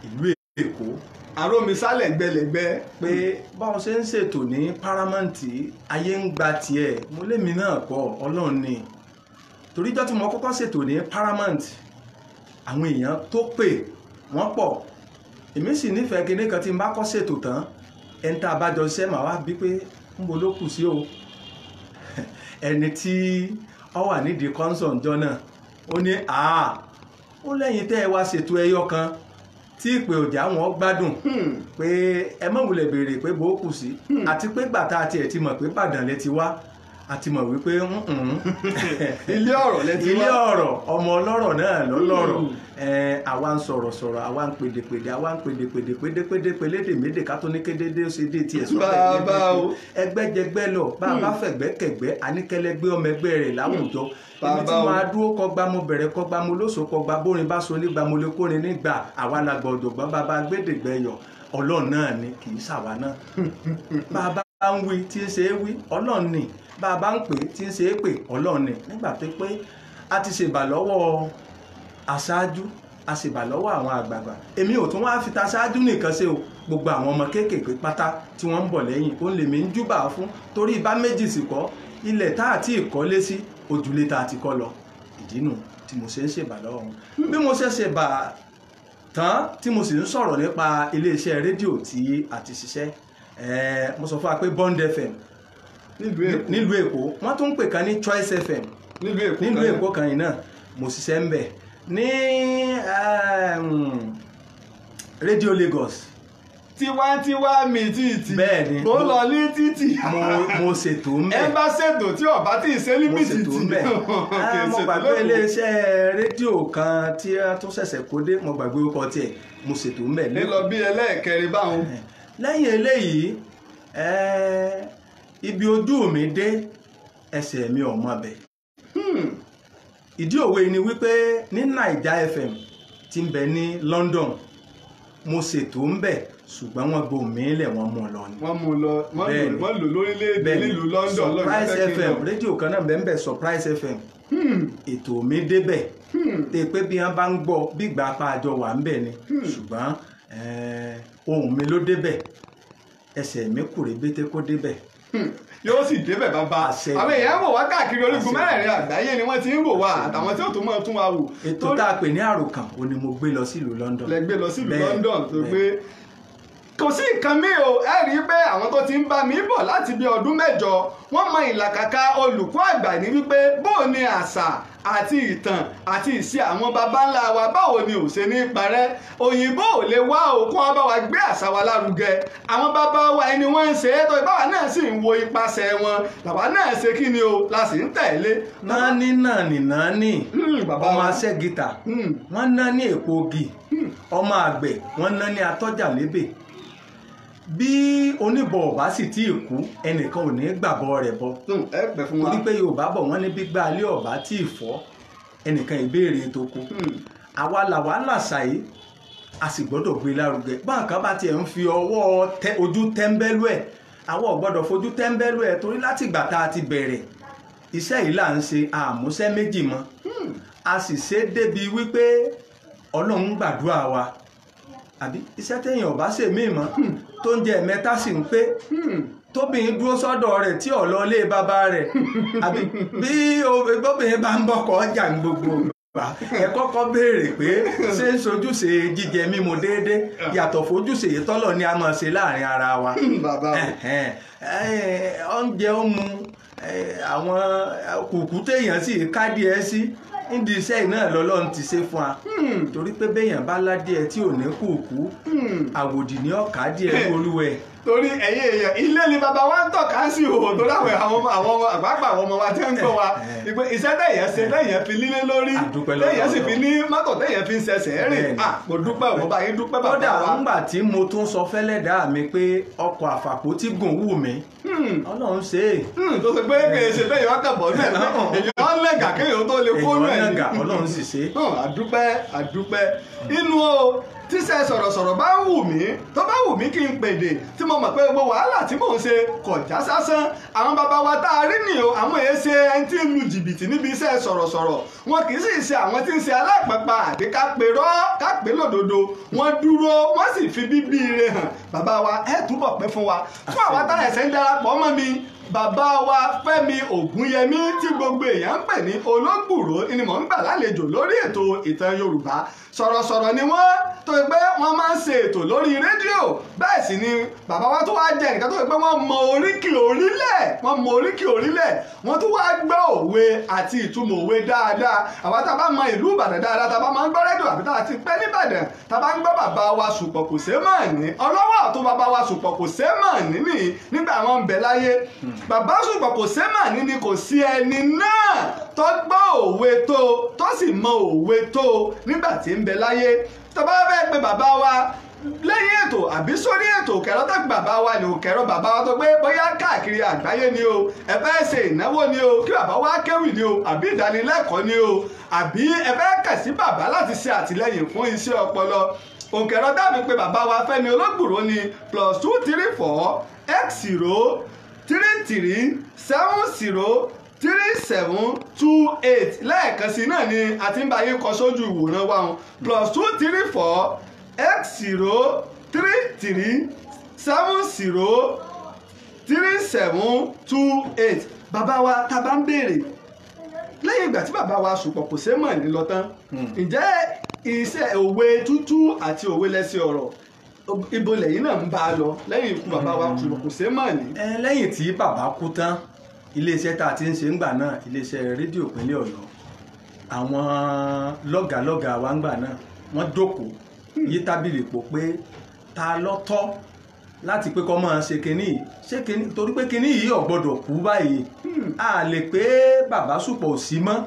ìlú Èkó. àròmísálẹ̀ gbẹlẹ̀gbẹ́. pé báwọn ṣe ń ṣètò ní Paramount ayé ń gba tiẹ̀ mo lémi náà kọ́ Ọlọ́run ni toríjọ́ tí mo kọ́kọ́ ṣètò ní Paramount àwọn èèyàn tó pè wọ́n pọ̀ èmi sì nífẹ̀ẹ́ kinní kan tí n bá kọ́ ṣètò tán ẹni tá a bá jọ ṣiṣẹ́ màá wá bí pé ń bo ló kù sí o ẹni tí ó wà nídìí kọ́ńsọ̀n jọ náà ó ní ó lẹ́yìn tẹ́ ẹ wá ṣètò ẹyọ kan tí ìpè òjà wọn gbádùn pé ẹ má wulẹ̀ béèrè pé bó kù sí àti pé gbàtà àti ẹ̀ ti mọ̀ pé Ìbàdàn lẹ ti wá àti mọ̀ wípé ilé ọ̀rọ̀ lẹ ti wá ilé ọ̀rọ̀ ọmọ ọlọ́rọ̀ náà lọ́lọ́rọ̀ àwa ń sọ̀rọ̀ àwa ń pèdèpèdè àwa ń pèdèpèdè pélédèmédè ká tó ní kédédé ó ṣe dé tiẹ̀ sọ́tẹ̀ ẹgbẹ́jẹgbẹ́ lọ bá a bá fẹ̀gbẹ́kẹ̀gbẹ́ àníkẹ́lẹ́gbẹ́ ọmọ ẹgbẹ́ rẹ̀ láwùjọ èmi tí mo adúró kọgbà mo bẹ̀rẹ̀ kọgbà mo lóṣò kọgbà bórin bá so nígbà mo lè kórin nígbà àwa làgbà ọ̀jọ̀gbọ́n bàbá gbẹ́dẹ̀gbẹ́yọ̀ Ọlọ́run náà ni kì í ṣàwa náà bàbá ń wí tí ń ṣe é wí Ọlọ́run ni bàbá ń pè tí ń ṣe é pè Ọlọ́run ni nígbà tó pé a ti ṣèbà lọ́wọ́ aṣáájú a ṣèbà lọ́wọ́ àwọn àgbààgbà èmi ò tún wá fi ta aṣáájú nìkan ṣe o gbogbo àwọn ọmọ kéékèèké pátá tí wọ́n ń bọ̀ lẹ́yìn ó lè mí ń júbà fún torí bá méjì sì kọ́ ilẹ̀ tá àti ìkọ́lé sí ojúlé tá a ti kọ́ lọ ìdí nù tí mo ṣe ń ṣèbà lọ́wọ́ wọn bí mo ṣe ṣèbà tán tí mo sì ń sọ̀rọ̀ nípa iléeṣẹ́ rédíò tí a ti ṣiṣẹ́ mo sọ fún wa pé Bond FM nílùú Èkó wọ́n tún ń pè kan ní Choice FM nílùú Èkó kan yìí náà mo ṣiṣẹ́ ń bẹ̀ ní Radio Lagos tiwantiwa mi títì bẹ́ẹ̀ni mo lọ ní títì mo ṣètò ń bẹ̀ ẹ bá ṣètò tí ọba tí ì ṣe ní títì mo gbàgbé iléeṣẹ́ rédíò kan tí a tún ṣẹ̀ṣẹ̀ kó dé mo gbàgbé orúkọ tiẹ̀ mo ṣètò ń bẹ̀ lọ bí ẹlẹ́ẹ̀kẹrin báwọn. lẹ́yìn eléyìí ibi ojú mi dé ẹsẹ̀ mi ò mọ bẹ̀ ìdí òwe ni wípé ní Naija FM tí ń bẹ ní London mo ṣètò ń bẹ̀ ṣùgbọ́n wọ́n gbọ́ mílẹ̀ wọ́n mú lọ ni. wọ́n mú lọ wọ́n lò lórílẹ̀‐èdè nílùú London. Surprise FM rédíò kan náà bẹ́ẹ̀ bẹ́ẹ̀ Surprise FM ètò mi débẹ̀ tẹ pé bí wọ́n bá ń gbọ́ bí ìgbà apá àjọ wà ń bẹ̀ ni ṣùgbọ́n ohùn mi ló débẹ̀ ẹsẹ̀ mi kù rébété kó débẹ̀. yóò sì débẹ̀ bàbá àwọn èèyàn wò wá káàkiri orígun mẹ́rẹ̀ẹ̀rin àgbáyé ni wọ́n ti ń wò wá àtàwọn tí ó tún máa tún wa wò. ètò tá a pè ní àròkàn ò ní mo gbé lọ sílùú London. lẹ gbé lọ sílùú London tó gbé kò sí nǹkan mi o ẹ rí i pé àwọn tó ti ń bá mi bọ̀ láti bí ọdún mẹ́jọ wọ́n mọ ìlàkàkà olùkọ́ àgbà ní wípé bóò ni àṣà àti ìtàn àti ìṣe àwọn baba ńlá wa báwo ni ò ṣe ní parẹ́ òyìnbó ò lè wá òkú ọba wa gbé àṣà wa lárugẹ àwọn baba wa ẹni wọ́n ń ṣe é tó ìbáwa náà sì ń wo ipasẹ̀ wọn làwa náà ṣe kí ni o la sì ń tẹ̀lé. náání ọmọ aṣẹ́gìtà wọ́n ná ní èpo ogi ọmọ àgbẹ̀ wọ́n ná ní atọ́jà lébè bí oníbọ̀ ọ̀bá sì tí ì kú ẹnìkan ò ní gbàbọ̀ rẹ̀ bọ́ torí pé Yorùbá bọ̀ wọ́n ní gbígbá alẹ́ ọ̀bá tí ì fọ́ ẹnìkan ìbéèrè tó kú àwa làwa làṣà yìí a sì gbọ́dọ̀ gbé lárugẹ báǹkà bá tiẹ̀ ń fi ọwọ́ ojú tẹ́ńbẹ́lú ẹ̀ àwọn ò gbọ́dọ̀ fojú tẹ́ńbẹ́lú ẹ̀ torí láti ìgbà tá a ti bẹ̀rẹ̀ iṣẹ́ yìí là ń ṣe àmúṣẹ́ méjì mọ́ a sì ṣe débi wípé Ọlọ́run gbàdúrà wa àbí iṣẹ́ téèyàn ò bá ṣe míì mọ́ tó ń jẹ mẹ́ta sì ń pé tóbìnrin dúró sọ́dọ̀ rẹ̀ tí ọ̀lọ́ lé bàbá rẹ̀ àbí bí obìnrin bá ń bọ́kọ̀ ọjà ń gbogbo ẹ kọ́kọ́ béèrè pé ṣé ń sojúṣe jíjẹ mímu déédéé yàtọ̀ fojúṣe tọ́lọ̀ ni a máa ṣe láàrin ara wa oúnjẹ ó mu àwọn kùkú téèyàn sì kádì ẹ sí nídìí iṣẹ́ iná lọ́lọ́run ti ṣe fún wa torí pé béèyàn bá ládìẹ tí ò ní kùkú àwòdì ní ọ̀ká díẹ̀ olúwẹ̀. torí ẹ̀yin èèyàn ilé ni bàbá wa ń tọ́ka sí òhò tó láwọn àwọn àgbààgbà àwọn ọmọ wa tí ń gbọ́ wa ìpè iṣẹ́ tẹ̀yẹ̀ ṣe tẹ̀yẹ̀ fi lílé lórí tẹ̀yẹ̀ sì fi ní mọ́tò tẹ̀yẹ̀ fi ń ṣẹṣẹ̀ rìn mo dúpẹ́ òun bá yín dúpẹ́ bàbá wa. kódà ńgbà tí mo tún sọ fẹ́lẹ́dàá mi pé ọkọ̀ àfàpò tí gùn wù mí Ọlọ́run ṣe é. tó ṣe pé kì í ṣe bẹ́ẹ̀ yọ kẹ̀bọ̀ náà èèyàn lẹ́gà kéèyàn tó lè kónú ẹ̀ ní. Ọlọ́run sì ṣe é. àdúpẹ́ inú o tíṣẹ́ sọ̀rọ̀sọ̀rọ̀ bá wù mí tó bá wù mí kí n pèdè tí mo mọ̀ pé gbogbo wàhálà tí mò ń ṣe kò já sásán. Àwọn bàbá wa tá a rí nìyí o, àwọn èyí ṣe ẹni tí ń lu jìbìtì níbi iṣẹ́ sọ̀rọ̀sọ̀rọ̀, wọn kì í sì ṣe àwọn tí ń ṣe alápàpà àbí ká pè lódodo, wọ́n dúró wọ́n sì fi bíbí ire hàn. Bàbá wa ẹ túbọ̀ pẹ́ fún wa. Fún àwa tá ẹ̀sẹ̀ ń darapọ̀ mọ́ mi, bàbá wa Fẹ́mi Ògúnyẹmí tí gbogbo èèyàn ń pè ní Ológbùrò ni mò ń gbà lálejò lórí ètò Ìtàn Yorùbá. Sọ̀rọ̀sọ̀rọ̀ ni wọ́n, tó yẹ pé wọ́n máa ń ṣe ètò lórí rédíò. Bẹ́ẹ̀ sì ni bàbá wa tó wá jẹ́ nìkan tó yẹ pé wọ́n mọ oríkì orílẹ̀, wọ́n tó wá gbọ́ òwe àti ìtumọ̀ òwe dáadáa. Àwa tá a bá mọ ìlú Ìbàdàn dáadáa, tá a bá máa ń gbọ́ rédíò àbí tá a ti pẹ́ níbàdàn, tá a bá ń gbọ́ bàbá wa Ṣùpọ̀ kò sé mọ̀ ní, ọlọ́wọ́ tó bàbá wa Ṣùpọ̀ kò sé mọ̀ ní nígbà wọn ń bẹ láyé. Bàbá Ṣùpọ̀ kò sé mọ̀ ní ni kò sí ẹni náà tó gbọ́ òwe tó sì mọ òwe tó nígbà tí ń bẹ láyé. Tó bá bẹ́ẹ̀ pé bàbá wa lẹ́yìn ètò àbí sórí ètò òkèrò tàbí bàbá wa ní òkèrò bàbá wa tó pé bóyá káàkiri àgbáyé ni o, ẹ fẹ́ ṣe ìnáwó ni o, kí bàbá wa kéwì ni o, àbí ìdánilẹ́kọ̀ọ́ ni o, àbí ẹ fẹ́ kàn sí bàbá láti ṣe àtìlẹ́yìn fún iṣẹ́ ọpọlọ. Òkèrò dàbí pé bàbá wa Fẹ́mi Ológbùrò ni +234 x033 70 3728 lẹ́ẹ̀kan sí náà ni a ti ń bá yín kọ sójú ìwòran wa wọn +234 x033 70 3728. Bàbá wa tá a bá ń béèrè lẹ́yìn ìgbà tí bàbá wa Ṣùpọ̀ kò sé mọ̀ ní lọ tán, ǹjẹ́ iṣẹ́ òwe tútú àti òwe lẹ́sẹ̀ ọ̀rọ̀ ibo lẹ́yìn náà ń bá a lọ lẹ́yìn ikú bàbá wa Ṣùpọ̀ kò sé mọ̀ ní? Lẹ́yìn tí bàbá kú tán, iléeṣẹ́ tá a ti ń ṣe ńgbà náà, iléeṣẹ́ rédíò ìpínlẹ̀ Ọ̀yọ́, àwọn lọ́gàlọ́gà wa ńgbà náà wọ́n jókòó yí tábìlì pò pé ta lọ́tọ́ láti pé kọ́ máa ṣe kinní torí pé kinní yìí ò gbọ́dọ̀ kú báyìí. A lè pé bàbá Ṣùpọ̀ ò sí mọ́,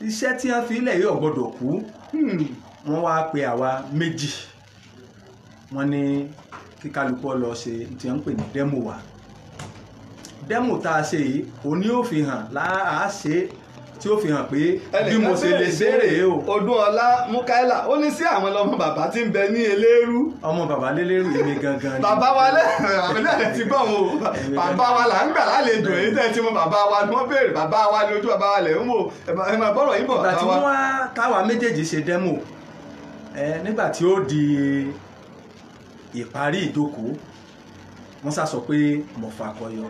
iṣẹ́ tí wọ́n fi lẹ̀ yìí ò gbọ́dọ̀ kú. Wọ́n wá pe àwa méjì, wọ́n ní kí kálukú lọ ṣe tí wọ́n ń pè ní dẹ́mò wa. Dẹ́mò tá a ṣe yìí òní ò fi hàn láàáṣe tí ó fi hàn pé bí mo ṣe lè ṣeré o. Odúnọlá Múkáílà ó ní sí àwọn ọmọ bàbá tí ń bẹ ní Eléérú. Ọmọ bàbá lélẹ́rú èmi gangan ni. Bàbá wa lẹ́yìn ti gbọ́ wọn o, bàbá wa là ń gbà lálejò èyí tẹ́ ti mọ bàbá wa ni wọ́n béèrè, bàbá wa ni ojú bàbá wa lẹ̀ ń wò, ẹ máa bọ́rọ̀ yín bọ̀ bàbá wa. Ìgbà tí wọ́n wá táwa méjèèjì ṣe dẹ́mò, nígbà tí ó di ìparí ìjókòó, wọ́n sá sọ pé mo fakọyọ.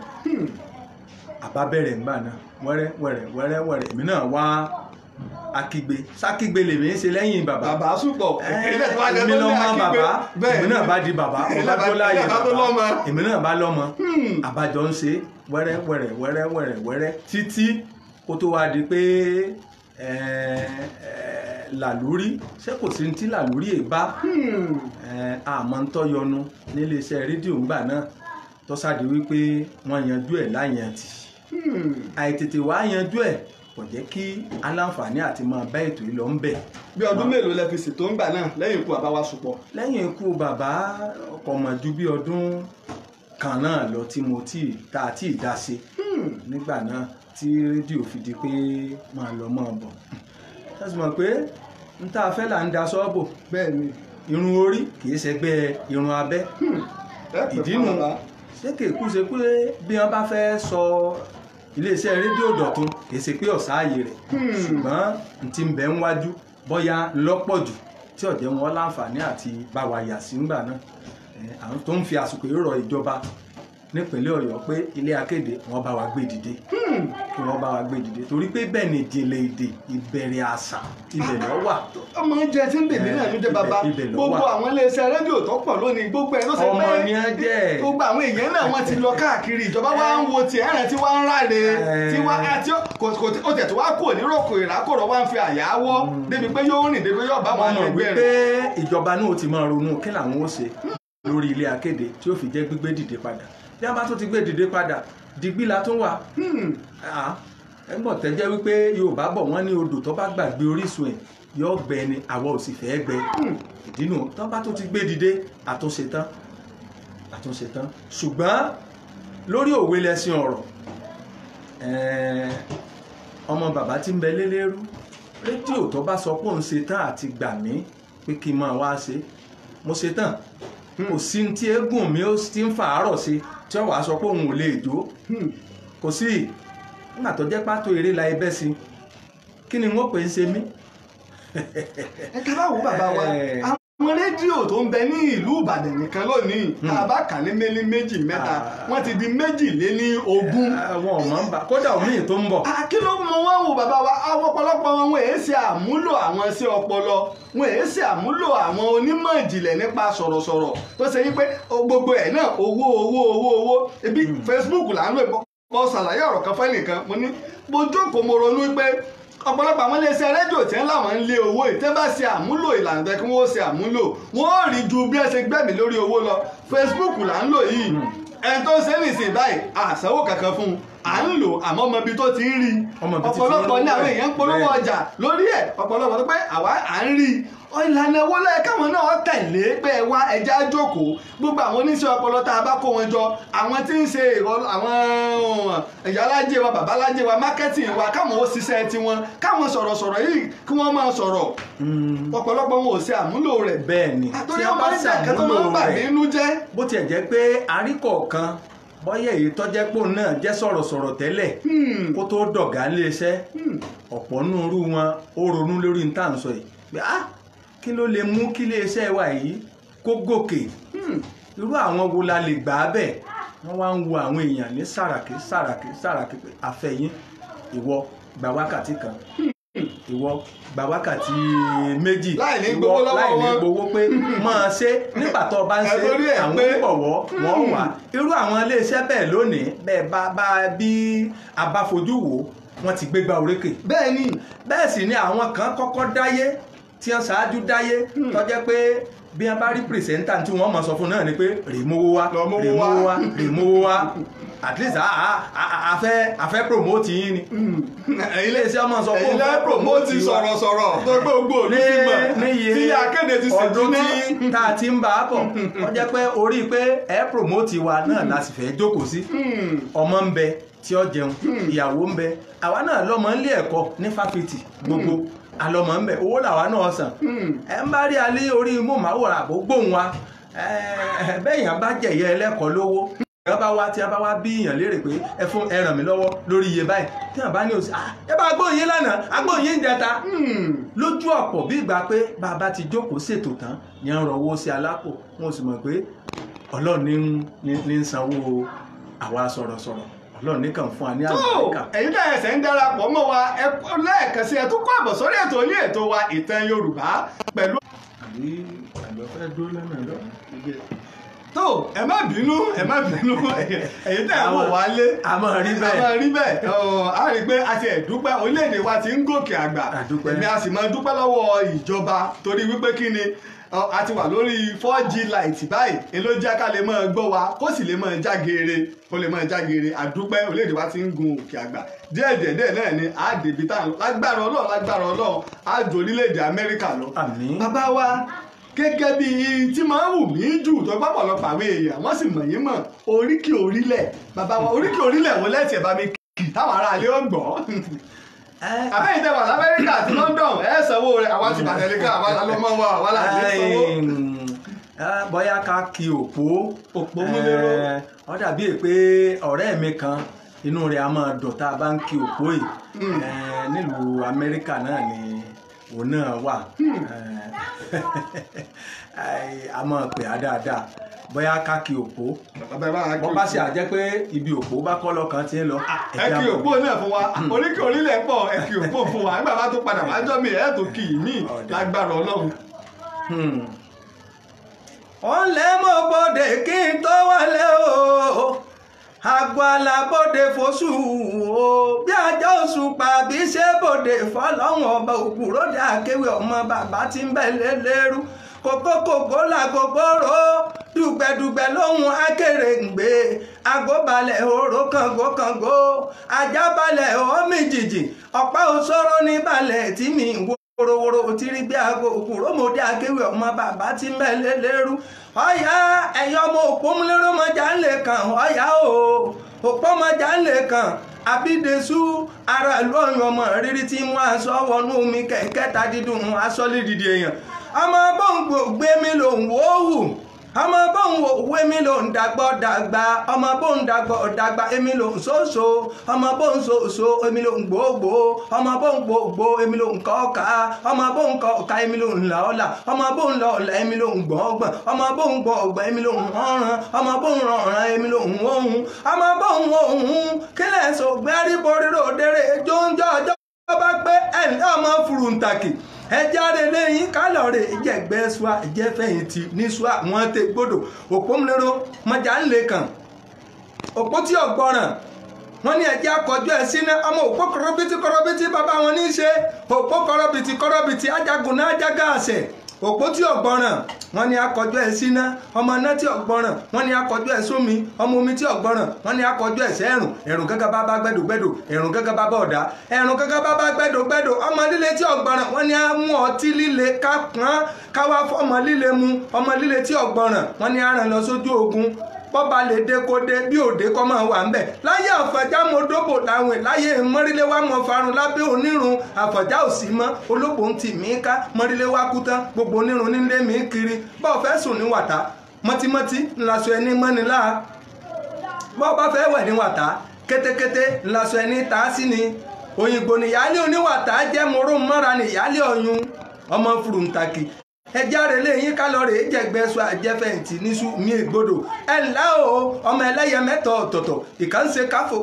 Àbá bẹ̀rẹ̀ ńgbà náà wẹ́rẹ́ èmi náà wá akígbe sákígbe lèmi ń ṣe lẹ́yìn bàbá. Bàbá Ṣùpọ̀ èmi lọ mọ bàbá, èmi náà bá di bàbá, ọba tó láàyè bàbá, èmi náà bá lọ́mọ. Àbájọ ń ṣe wẹ́rẹ́ títí kó tó wá di pé làlúrí, ṣé kò sí tí làlúrí è bá àmọ́ ń tọ́ yọnu nílé iṣẹ́ rédíò ńgbà náà tó sáde wípé wọ́n yanjú ẹ̀ láyàntì. Àìtètè wá yanjú ẹ̀ kò jẹ́ kí aláǹfààní àti máa bá ètò yìí lọ ń bẹ̀. Bí ọdún mélòó lẹ fi ṣètò ńgbà náà lẹ́yìn ikú bàbá wa Ṣùpọ̀? Lẹ́yìn ikú bàbá kò mọ̀ ju bí ọdún kan náà lọ tí mo tá a tí ì dá sí nígbà náà tí rédíò fi di pé máa lọ máa bọ̀. Ẹ sì mọ̀ pé n tá a fẹ́ là ń da sọ́ọ̀bù. Bẹ́ẹ̀ ni. Irun orí kì í ṣẹgbẹ́ irun abẹ́. Ìdínú ṣé kì í kú ṣe pé bí wọ́n bá fẹ́ sọ iléeṣẹ́ rédíò dọ̀tun kì í ṣe pé ọ̀sáàyè rẹ̀, ṣùgbọ́n n ti ń bẹ ń wájú bóyá lọ́pọ̀ jù tí ọ̀jẹ̀ wọn láǹfààní àti bá wa yà sí ńgbà náà. Àwọn tó ń fi àsìkò ìrọ̀ ìjọba nípínlẹ̀ Ọ̀yọ́ pé ilé akéde wọ́n bá wa gbé dìde, kí wọ́n bá wa gbé dìde torí pé bẹ́ẹ̀ ni ìjìnlẹ̀ èdè ìbẹ̀rẹ̀ àṣà ibẹ̀ ló wà. Ọmọ oúnjẹ tí ń bèbí náà ló jẹ́ bàbá, gbogbo àwọn iléeṣẹ́ rédíò tó pọ̀ lónìí gbogbo ẹ̀ ló ṣe pé ọmọ ni ẹ jẹ́. Gbogbo àwọn èèyàn náà wọ́n ti lọ káàkiri, ìjọba wa ń wo tiẹ̀ ẹ̀rẹ̀ tí wọ́n ń ráre tí wọ́n àti ó tẹ̀ tó wá kò ní ròkò ìrákòrò wá ń fi àyáwọ́ débi pé yóò rìn débi yóò bá wọn ẹgbẹ́ rẹ̀. pé ìjọba náà ti máa ronú kí làwọn ó ṣe lórí ilé akéde tí ó fi jẹ́ gbígbé dìde padà. Bí a bá tún ti gbé dìde padà digbí la tún wà. Ẹgbọ́n tẹ́jẹ́ wípé Yorùbá bọ̀ wọ́n ní odò tó bá gbàgbé orísun ẹ̀ yóò gbẹ ni àwa ò sì fẹ́ gbẹ. Ìdínú tó bá tún ti gbé dìde àtúnṣe tán ṣùgbọ́n lórí òwe lẹ́sìn ọ̀rọ̀ ọmọ bàbá tí ń bẹ lélẹ́rú rédíò tó bá sọ pé òun ṣe tán àti gbà mí pé kí n máa wá ṣe mo ṣe tán kò sí tí eégún mi ó ti ń fàárọ̀ sí tí ó wàá sọ pé òun ò lè jó kò sí nígbà tó jẹ́ pátó eré la ẹbẹ́ sí kí ni wọ́n pè ń ṣe mí. ẹ ká bá wo bàbá wa àwọn rédíò tó ń bẹ ní ìlú Ìbàdàn nìkan lónìí tá a bá kà ní mélí méjì mẹ́ta wọ́n ti di 22. àwọn ọmọ ń bá kódà omi tó ń bọ̀. kí ló mú wọn wò bàbá wa àwọn ọ̀pọ̀lọpọ̀ wọn èé ṣe àmúlò àwọn sí ọpọlọ wọn èé ṣe àmúlò àwọn onímọ̀ ìjìnlẹ̀ nípa sọ̀rọ̀sọ̀rọ̀ tó ṣe wípé gbogbo ẹ̀ náà owó ebi Facebook là ń lò pọ̀ ṣàlàyé ọ̀rọ̀ kan fẹ́ nìkan mo ní mo jókòó mo ronú pé ọ̀pọ̀lọpọ̀ àwọn iléeṣẹ́ rédíò tí ń láwọn ń lé owó ìtẹ́ bá ṣe àmúlò ìlànà tẹ́ kí wọ́n ṣe àmúlò wọ́n ò rí ju bí ẹ ṣe gbẹ̀mí lórí owó lọ Facebook là ń lò yìí ẹni tó ń ṣe nìsín báyìí àṣàwò kankan fún un à ń lò àmọ́ ọmọ ibi tó ti ń rí ọ̀pọ̀lọpọ̀ ní àwọn èèyàn ń polówó ọjà lórí ẹ̀ ọ̀pọ̀lọpọ̀ tó pé àwa à ń rí ìlànà owó lẹ́yìn káwọn náà tẹ̀lé pé ẹ wá ẹja jókòó gbogbo àwọn oníṣẹ́ ọpọlọ tá a bá kó wọn jọ àwọn tí ń ṣe àwọn ìyálájẹ wa babalájẹ wa marketing wa káwọn ó ṣiṣẹ́ tiwọn káwọn sọ̀rọ̀sọ̀rọ̀ yìí kí wọ́n máa sọ̀rọ̀ ọ̀pọ̀lọpọ̀ wọn ò ṣe àmúlò rẹ̀. bẹ́ẹ̀ ni tí a bá ṣe àmúlò rẹ̀ bó tiẹ̀ jẹ́ pé àríkọ̀ọ̀kan bọ́yẹ̀ èyí tọ́jẹ́ pò náà jẹ́ sọ̀rọ̀sọ̀rọ̀ tẹ́lẹ̀ kó tó dọ̀gá iléeṣẹ́ ọ̀pọ̀ nùrú wọn ó ronú lórí ní tà ń sọ yìí pé kí ló lè mú kí iléeṣẹ́ wa yìí kó gòkè irú àwọn wo la lè gbà á bẹ̀ wọ́n wá ń wo àwọn èèyàn ní sàràkí pé àfẹ̀yìn ìwọ gba wákàtí kan ìwọ gba wákàtí méjì láì ní gbowó pé máa ṣe nígbà tó bá ń ṣe àwọn pọ̀wọ́ wọ́n wà irú àwọn iléeṣẹ́ bẹ́ẹ̀ lónìí bẹ́ẹ̀ bá bí a bá fojú wò wọ́n ti gbégbá orékè. bẹ́ẹ̀ sì ni àwọn kan kọ́kọ́ dáyé tí wọ́n ṣáájú dáyé tó jẹ́ pé bí wọ́n bá rí pìrìsẹ́ńtà tí wọ́n mọ̀ sọ fún náà ni pé rèmówó wá at least afẹ́ promote yín ni iléeṣẹ́ ọmọ sọ fún fẹ́ promote sọ̀rọ̀sọ̀rọ̀ tó gbogbo ní tí akéde ti ṣètò ní tá a ti ń bá a bọ̀ wọ́n jẹ́ pé orí pé ẹ promote wa náà la sì fẹ́ jókòó sí ọmọ ń bẹ tí ó jẹun ìyàwó ń bẹ àwa náà lọ́mọ ń lé ẹ̀kọ́ ní fáfitì gbogbo alọmọ ń bẹ owó làwa náà san ẹ ń bá rí alẹ́ orí mọ́màwòrán àbò gbóhùn wa bẹ́ẹ̀yàn bá jẹ̀yẹ ẹlẹ́kọ̀ọ́ lówó tí a bá wá bí èèyàn léèrè pé ẹ ràn mí lọ́wọ́ lórí iye báyìí tí a bá ní òsì ẹ bá agbóhùn yín lánàá agbóhùn yín ń jẹta lójú ọ̀pọ̀ bí ìgbà pé bàbá ti jókòó ṣètò tán ni à ń rọwọ́ sí alápò wọn sì mọ̀ pé Ọlọ́run ní ń sanwó àwa sọ̀rọ̀sọ̀rọ̀ Ọlọ́run nìkan fún wa ní àlùbáríkà. ẹ̀yin náà ẹ̀sẹ̀ ń darapọ̀ mọ́ wa lẹ́ẹ̀kan sí ẹ tún kó àbọ̀ sórí ètò ní ètò wa ìtàn Yorùbá pẹ̀lú. àbí àgbẹ̀ fẹ́ dúró lọ́nà lọ. tó ẹ má bínú ẹ̀yin tẹ́ ẹ wò wá lé a máa rí bẹ́ẹ̀ a rí i pé a ti ẹ̀dúpẹ́ orílẹ̀-èdè wa ti ń gòkè àgbà èmi a sì máa dúpẹ́ lọ́wọ́ ìjọba torí wípé kí ni a ti wà lórí 4G light báyìí èló jẹ́ ká lè máa gbọ́ wa kó sì lè máa jágeere àdúpẹ́ orílẹ̀-èdè wa ti ń gun òkè àgbà díẹ̀ náà ni a dèbí tá lágbára Ọlọ́run a jò orílẹ̀-èdè Amẹ́ríkà lọ. bàbá wa gẹ́gẹ́ bí tí máa ń wù mí jù tó pọ̀pọ̀lọpọ̀ àwọn èèyàn wọ́n sì mọ̀ yín mọ̀ oríkì orílẹ̀ bàbá wa oríkì orílẹ̀ wo lẹ́tì ẹ̀ bá mi kì táwọn ará ilé ó gbọ́ àbẹ́yìn tẹ́ wà l'Amẹ́ríkà àti London ẹ̀ sanwó rẹ̀ àwọn ti bàtẹ́lẹ̀ ká àwọn alọ́mọ wa wà láti sanwó. bóyá ká kí òpó múlẹ́rọ ó dàbí pé ọ̀rẹ́ mi kan inú rẹ̀ a máa dùn tá a bá ń kí òpó yìí nílùú Amẹ́ríkà náà ni òun náà wà a máa pè á dáadáa bóyá ká kí òpó wọ́n bá ṣe àjẹ́ pé ibi òpó bá kọ́ lọ́kàn tí ń lọ. ẹ kí òpó náà fún wa oríkì orílẹ̀ pọ̀ ẹ kí òpó fún wa nígbà bá tó padà wájọ́ mi ẹ̀ tó kì í mí lágbára Ọlọ́run. wọ́n lé mọ́ bọ́dẹ̀ kí n tó wálé o àgbàlá bòde fosù o bí ajá oṣù pàbí ṣe bòde fọlọ́wọ́n ọba òkúròdé àkéwì ọmọ bàbá tí ń bẹ̀ lélẹ́rú kòkókòkó làgògbòrò dùgbẹ̀dùgbẹ̀ lóhùn akèrèǹgbè agbóbalẹ̀ òró kàngókàngó ajábalẹ̀ omi jìjì ọ̀pá òṣòro níbalẹ̀ tí mi wò wòròwòrò tí rí bí aago òkúròmọdé akéwì ọmọ bàbá tí ń bẹ̀ lélẹ́rú ọ̀yá ẹ̀yin ọmọ òpómúlérò mọ́jà ń lè kàn ọ̀yá o òpómọjà ń lè kàn àbídẹ́sù ara ìlú ọ̀yàn ọmọ rírí tí mú aṣọ wọnú omi kẹ̀kẹ́ ta dídùn aṣọ lídìdì èèyàn ọmọ bọ́ǹgbò gbé mi lòun wò ó hù ọmọ bóun òwe mi ló ń dàgbọ́ dàgbà ọmọ bóun dàgbọ́ dàgbà èmi ló ń ṣoṣo ọmọ bóun ṣoṣo èmi ló ń gbòógbò ọmọ bóun gbòógbò èmi ló ń kọ́ọ̀ká ọmọ bóun kọ́ọ̀ká èmi ló ń là ọ́là ọmọ bóun lọ ọ̀là èmi ló ń gbọ̀ọ́gbọ̀n ọmọ bóun gbọ̀ọ́gbọ̀n èmi ló ń rànràn ọmọ bóun rànràn èmi ló ń wóhun ọmọ bóun wóhun kílẹ̀ sọ̀gbẹ́ àríborí ròdèrè jóúnjọ́ ọjọ́ bá gbé ẹ̀ńlẹ́ ọmọ fùrùǹtàkì ẹjáre lẹ́yìn kálọ̀rẹ̀ ìjẹ̀gbẹ́ ṣùà ìjẹ́fẹ̀yìntì ní ṣùà wọn tẹ gbọ́dọ̀ òpómúlérò mọ̀jà ńlẹ̀ kan òpó tí ọ̀gbọ́ràn wọn ní ẹjẹ́ akọjú ẹ̀ sínú ọmọ òpó kọ̀rọ̀bìtì bàbá wọn ní í ṣe òpó kọ̀rọ̀bìtì ajagun náà jágá àṣẹ òpó tí ọ̀gbọ́ràn wọn ní akọjú ẹ̀ síná ọmọ iná tí ọ̀gbọ́ràn wọn ní akọjú ẹ̀ sómi ọmọ omi tí ọ̀gbọ́ràn wọn ní akọjú ẹ̀ sẹ́rùn ẹ̀rùn gẹ́gẹ́ bá bá gbẹ́dọ̀gbẹ́dọ̀ ẹ̀rùn gẹ́gẹ́ bá bá ọ̀dá ẹ̀rùn gẹ́gẹ́ bá bá gbẹ́dọ̀gbẹ́dọ̀ ọmọ líle tí ọ̀gbọ́ràn wọn ní amú ọtí líle káwá fọmọ líle mu ọmọ líle tí ọ̀gbọ́ràn wọn ní aràn lọ sójú ogun bọ́ba lè dé kó dé bí òde kọ́ máa wà ń bẹ̀ láyé àfọ̀já mo dóbò láwìn láyé mọ́ríléwá mọ́ farun lábẹ́ onírun àfọ̀já ò sí mọ́ olóbò ń tì mí ká mọ́ríléwá kú tán gbogbo onírun nílé mi kiri bọ́ọ̀ fẹ́ sùn ní wàtá mọ́tímọ́tí ńlaṣọ ẹni mọ́nilá bọ́ọ̀ bá fẹ́ wẹ̀ ní wàtá kétékété ńlaṣọ ẹni tá a sí ni òyìnbó nìyálé oníwàtá jẹ́ moró mọ́ra nìyálé ọyún ọmọ fùrùǹtàkì ẹjáre lẹ́yìn kálọ̀rì jẹ̀gbẹ́sọ àjẹfẹ̀yìntì níṣu mi ègbodò ẹ ǹlẹ́ o ọmọ ẹlẹ́yẹ mẹ́ta ọ̀tọ̀ọ̀tọ̀ ìkan ń ṣe káfò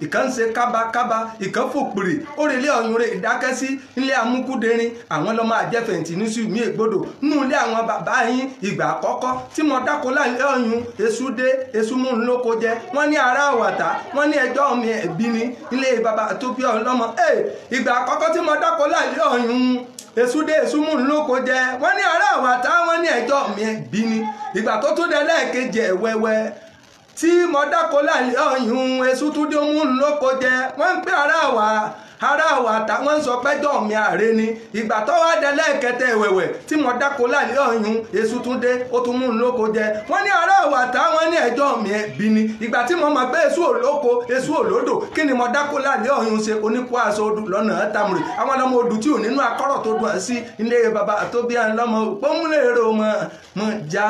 ìkan ń ṣe kábàkábà ìkan fò pèrè òrèlé ọ̀yún rẹ̀ ìdákẹ́sí ilé amúkúdẹrin àwọn lọ́mọ àjẹfẹ̀yìntì níṣu mi ègbodò nínú ilé àwọn bàbá yín ìgbà àkọ́kọ́ tí mo dáko láìlé ọ̀yún èṣù dé èṣù mú un lóko jẹ wọ́n ní ará àwàtà wọ́n ní ẹjọ́ mi ẹ̀bí ni ilé bàbá tó bí ọlọ́mọ ìgbà àkọ́kọ́ tí mo dáko láìlé ọ̀yún èṣù dé èṣù mú un lóko jẹ wọ́n ní ará àwàtà wọ́n ní ẹjọ́ mi ẹ̀bí ni ìgbà tó tún dé lẹ́ẹ̀kejì ẹ̀wẹ́wẹ́ tí mo dáko láìlé ọ̀yún èṣù tún dé mú un lóko jẹ wọ́n ń pè ará àwàtà wọ́n ń sọ pẹ́jọ́ mi àárẹ̀ ni ìgbà tó wá dé lẹ́ẹ̀kẹtẹ ẹ̀wẹ̀wẹ̀ tí mo dáko láìlé ọ̀yún èṣù tún dé ó tún mú un lóko jẹ wọ́n ní ará àwàtà wọ́n ní ẹjọ́ mi ẹ̀bí ni ìgbà tí mo mọ̀ pé èṣù òlóko èṣù òlódò kí ni mo dáko láìlé ọ̀yún ṣe oníkó aṣọ odù lọ́nà tàmùrè àwọn ọlọ́mọ odù tí ò nínú akọ́rọ̀ tó dùn sí ilé bàbá tó bí àwọn ọlọ́mọ pọ́nmúlẹ̀rọ mọ̀ já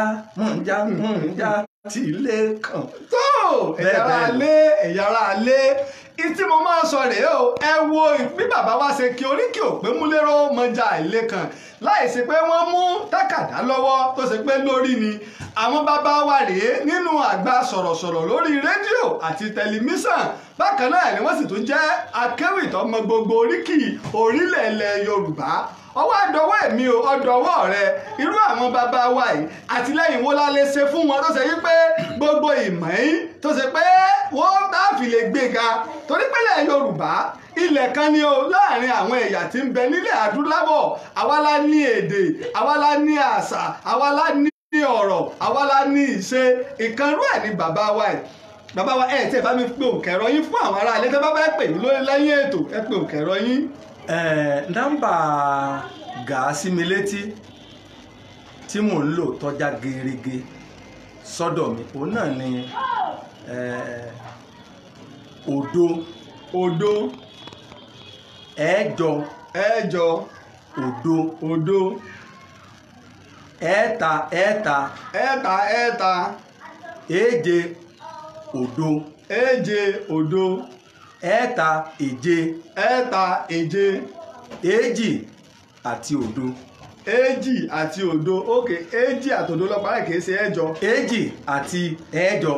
tí ilé kan. tó ẹ̀yàrá alẹ́ ìtí mo máa sọ rèé o ẹ wo bí bàbá wa ṣe kí oríkì òpé múlẹ́rọ mọ́jà ilé kan láì sí pé wọ́n mú tákàdá lọ́wọ́ tó ṣe pé lórí ni àwọn bàbá wa rèé nínú àgbà sọ̀rọ̀sọ̀rọ̀ lórí rédíò àti tẹlifíṣàn bákan náà ni wọ́n sì tún jẹ́ akéwì tó mọ gbogbo oríkì orílẹ̀ ilẹ̀ Yorùbá ọwọ́ àdọ́wọ́ ẹ̀mí o ọdọ̀wọ́ rẹ irú àwọn bàbá wa yìí àtìlẹ́yìn wo la lè ṣe fún wọn tó ṣe yí pé gbogbo ìmọ̀ yìí tó ṣe pé wọ́n bá fi lè gbéga torí pé ilẹ̀ Yorùbá ilẹ̀ kan ni o láàrin àwọn ẹ̀yà tí ń bẹ nílẹ̀ adúláwọ̀ àwa la ní èdè àwa la ní àṣà àwa la ní ọ̀rọ̀ àwa la ní ìṣe ìkanrú ẹ̀ ní bàbá wa yìí bàbá wa ẹ̀ tí ẹ bá mi pe òǹkẹ̀rọ yín fún àwọn ará ilé tó bá fẹ́ pè mí lórí lẹ́yìn ètò ẹ pe òǹkẹ̀rọ yín. nọ́mbà gàásì mi létí tí mò ń lò tọ́já gerege sọ́dọ̀ mi òun náà ni òdo ẹ̀jọ òdo ẹ̀ta èje òdo ẹ̀ta èje èjì àti òdo ok èjì àti òdo lọ́pàá rẹ̀ kìí ṣe ẹ̀jọ èjì àti ẹ̀jọ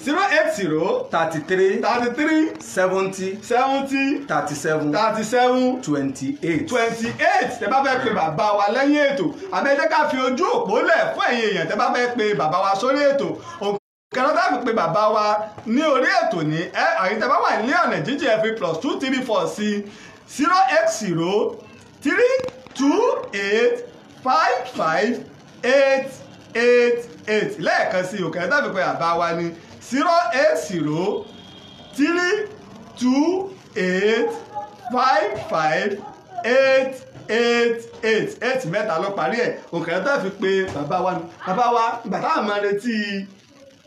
080 33 70 37 28 tẹ́ bá fẹ́ pe bàbá wa lẹ́yìn ètò àbẹ́jẹ́ ká fi ojú òpó lẹ̀ fún ẹ̀yin èèyàn tẹ́ bá fẹ́ pe bàbá wa sórí ètò kẹrọ tá fi pe bàbá wa ní orí ètò ní àyíntẹ́ bá wà ní ọ̀nà jíjìn ẹ fi +234 sí 080 328 55888 lẹ́ẹ̀kan sí òkè tá fi pe bàbá wa ní 080 328 55888 mẹ́ta ló parí ẹ̀ òkè tá fi pe bàbá wa ní bàbá wa ìgbà táwọn máa retí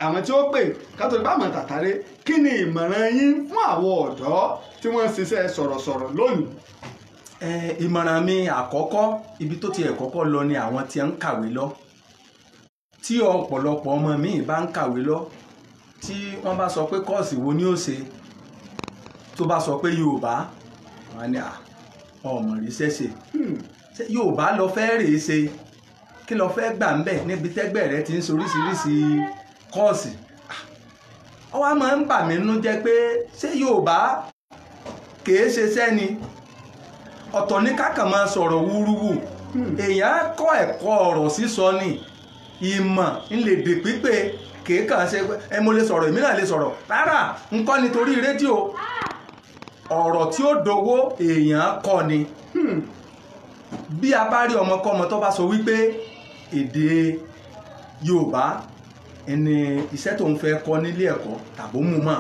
àwọn tí ó pè kátó bá mọ̀ tàtàrí kí ni ìmọ̀ràn yín fún àwọn ọ̀dọ́ tí wọ́n ń ṣiṣẹ́ sọ̀rọ̀sọ̀rọ̀ lónìí. ìmọ̀ràn mi àkọ́kọ́ ibi tó ti ẹ̀kọ́kọ́ lọ ni àwọn tí ń kàwé lọ tí ọ̀pọ̀lọpọ̀ ọmọ mi bá ń kàwé lọ tí wọ́n bá sọ pé kọ́ọ̀sì wo ni ó ṣe tó bá sọ pé Yorùbá wọn ni ọmọ rí ṣẹ̀ṣẹ̀ Yorùbá lọ fẹ́ rèé ṣe kí lọ fẹ́ gbà ń bẹ̀ níbi tẹ́gbẹ́ rẹ ti ń ṣe oríṣiríṣi kọ́ọ̀sì ó wá máa ń bà mí nínú jẹ́ pé ṣé Yorùbá kìí ṣe sẹ́ni ọ̀tọ̀ ní kákan máa sọ̀rọ̀ wúrúwú èèyàn kọ́ ẹ̀kọ́ ọ̀rọ̀ sísọ ni ìmọ̀ ńlẹ̀dẹ̀ pípé kìí kàn ṣe mo lè sọ̀rọ̀ èmi náà lè sọ̀rọ̀ rárá nǹkan nítorí rédíò ọ̀rọ̀ tí ó dowó èèyàn kọ́ ni bí a bá rí ọmọkọ́mọ tó bá sọ wípé èdè Yorùbá ẹni iṣẹ́ tó ń fẹ́ kọ́ nílé ẹ̀kọ́ tàbó mú mọ́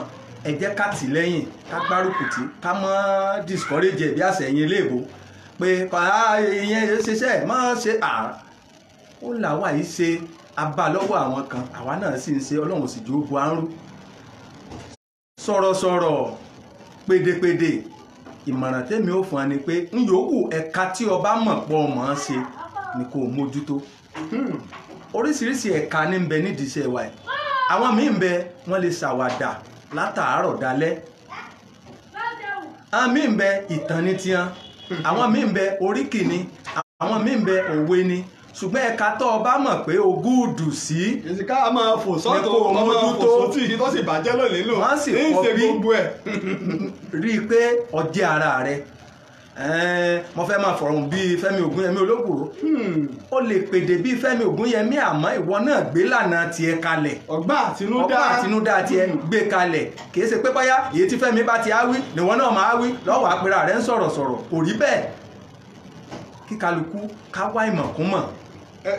ẹ jẹ́ ká tì lẹ́yìn ká gbárùkù tì ká mọ́ discourage ẹ̀ bí àṣẹyìn iléèbó pé ìyẹn ṣiṣẹ́ má ṣe ó làwa yìí ṣe abá lọ́wọ́ àwọn kan àwa náà sì ń ṣe Ọlọ́run sì jó bu àrùn sọ̀rọ̀sọ̀rọ̀ pédépédé ìmọ̀ràn tèmi ò fún ẹ ni pé ń yòókù ẹ̀ka tí ọba mọ̀ pọ̀ mọ̀ ọ́n ṣe ni kò mójútó oríṣiríṣi ẹ̀ka ní ń bẹ nídìí iṣẹ́ wa ẹ̀ àwọn míì ń bẹ wọ́n lè ṣàwàdà látàárọ̀ dalẹ́ àwọn míì ń bẹ ìtàn ní tiwọn àwọn míì ń bẹ oríkì ni àwọn míì ń bẹ òwe ni ṣùgbọ́n ẹ̀ka tó ọba mọ̀ pé o gúùdù sí ìsìnká máa fò sọ́tò ọmọ fò sótì tó sì bàjẹ́ lónìí lò wọ́n sì kọ́ bí rí i pé ọjẹ́ ara rẹ̀ mo fẹ́ máa fọ̀rọ̀ bíi Fẹ́mi Ògúnyẹmí Ológùrò ó lè pèdè bíi Fẹ́mi Ògúnyẹmí àmọ́ ìwọ náà gbé lànà tiẹ̀ kalẹ̀ ọgbọ́n àtinúdá tiẹ̀ gbé kalẹ̀ kì í ṣe pé báyà èyí tí Fẹ́mi bá ti á wí nìwọ náà máa wí lọ́wọ́ àpẹẹrẹ rẹ̀ ń sọ̀rọ̀ kò rí bẹ́ẹ̀ kí kálukú ká wá ìmọ̀kúnmọ̀.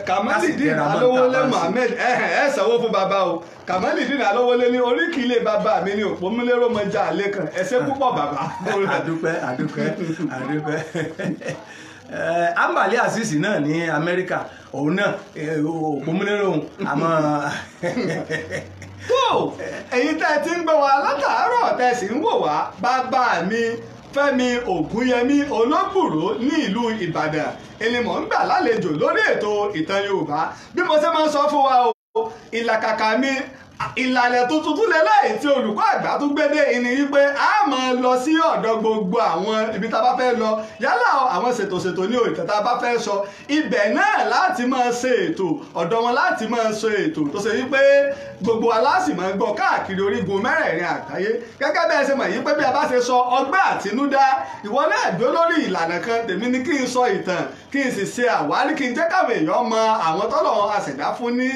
Kàmálìdín Alówólé Mohammed ẹ sanwó fún bàbá o Kàmálìdín Alówólé ní oríkì ilé bàbá mi ní Òpómúléró mọjà àlékàn ẹ ṣé púpọ̀ bàbá. àdúpẹ́ Ambali Azeez náà ní Amẹ́ríkà òun náà Òpómúléró àmọ́. tó ẹ̀yin tẹ́ ẹ ti ń gbọ́ wa látàárọ̀ tẹ́ ẹ sì ń wò wá bàbá mi Fẹ́mi Ògúnyẹmí Ológùrò ní ìlú Ìbàdàn ènìmọ̀ ń gbà lálejò lórí ètò ìtàn Yorùbá bí mo ṣe máa ń sọ fún wa o ìlàkàkà mi ìlànà tuntun tún lélẹ́yìn tí olùkọ́ àgbà tún gbé dé ìní wípé a máa lọ sí ọ̀dọ̀ gbogbo àwọn ibi tá a bá fẹ́ lọ yálà àwọn ṣètò ní òrìtàn tá a bá fẹ́ sọ ibẹ̀ náà láti máa ṣe ètò ọ̀dọ̀ wọn láti máa ṣe ètò tó ṣe wípé gbogbo aláṣì máa ń gbọ́ káàkiri orígun mẹ́rẹ̀ẹ̀rin àgbáyé gẹ́gẹ́ bẹ́ẹ̀ ṣe mọ̀ yí pé bí a bá ṣe sọ ọgbẹ́ àtinúdá ìwọ náà dúró lórí ìlànà kan tèmi ní kí n sọ ìtàn kí n sì ṣe àwárí kí n jẹ́ káwọn èèyàn mọ àwọn tọ́lọ̀ àṣẹ̀dá fún ní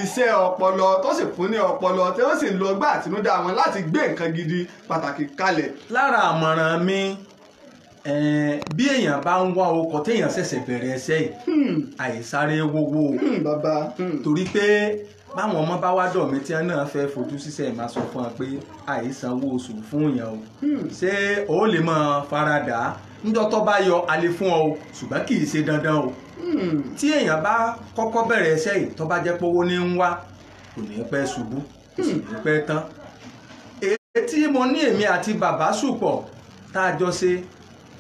iṣẹ́ ọpọlọ tó sì fún ní ọpọlọ tí ó sì ń lo ọgbẹ́ àtinúdá wọn láti gbé nǹkan gidi pàtàkì kalẹ̀. lára àmọ̀ràn mi bí èèyàn bá ń wá ọkọ̀ téèyàn ṣẹ̀ṣẹ̀ bẹ̀rẹ̀ ẹsẹ̀ yìí àìsáré wówó bàbá torí pé báwọn ọmọ bá wá dọ̀ mí tí wọn náà fẹ́ fojú síṣẹ́ máa sọ fún wọn pé àìsanwó oṣù fún èèyàn o ṣé o lè máa faradà níjọ́ tó bá yọ alẹ́ fún ọ ṣùgbọ́n kì í ṣe dandan o tí èèyàn bá kọ́kọ́ bẹ̀rẹ̀ ẹsẹ̀ yìí tó bá jẹ́ pé owó ní ń wá kò ní pẹ́ ṣubú kò sì ní pẹ́ tán èyí tí mo ní èmi àti bàbá Ṣùpọ̀ tá a jọ ṣe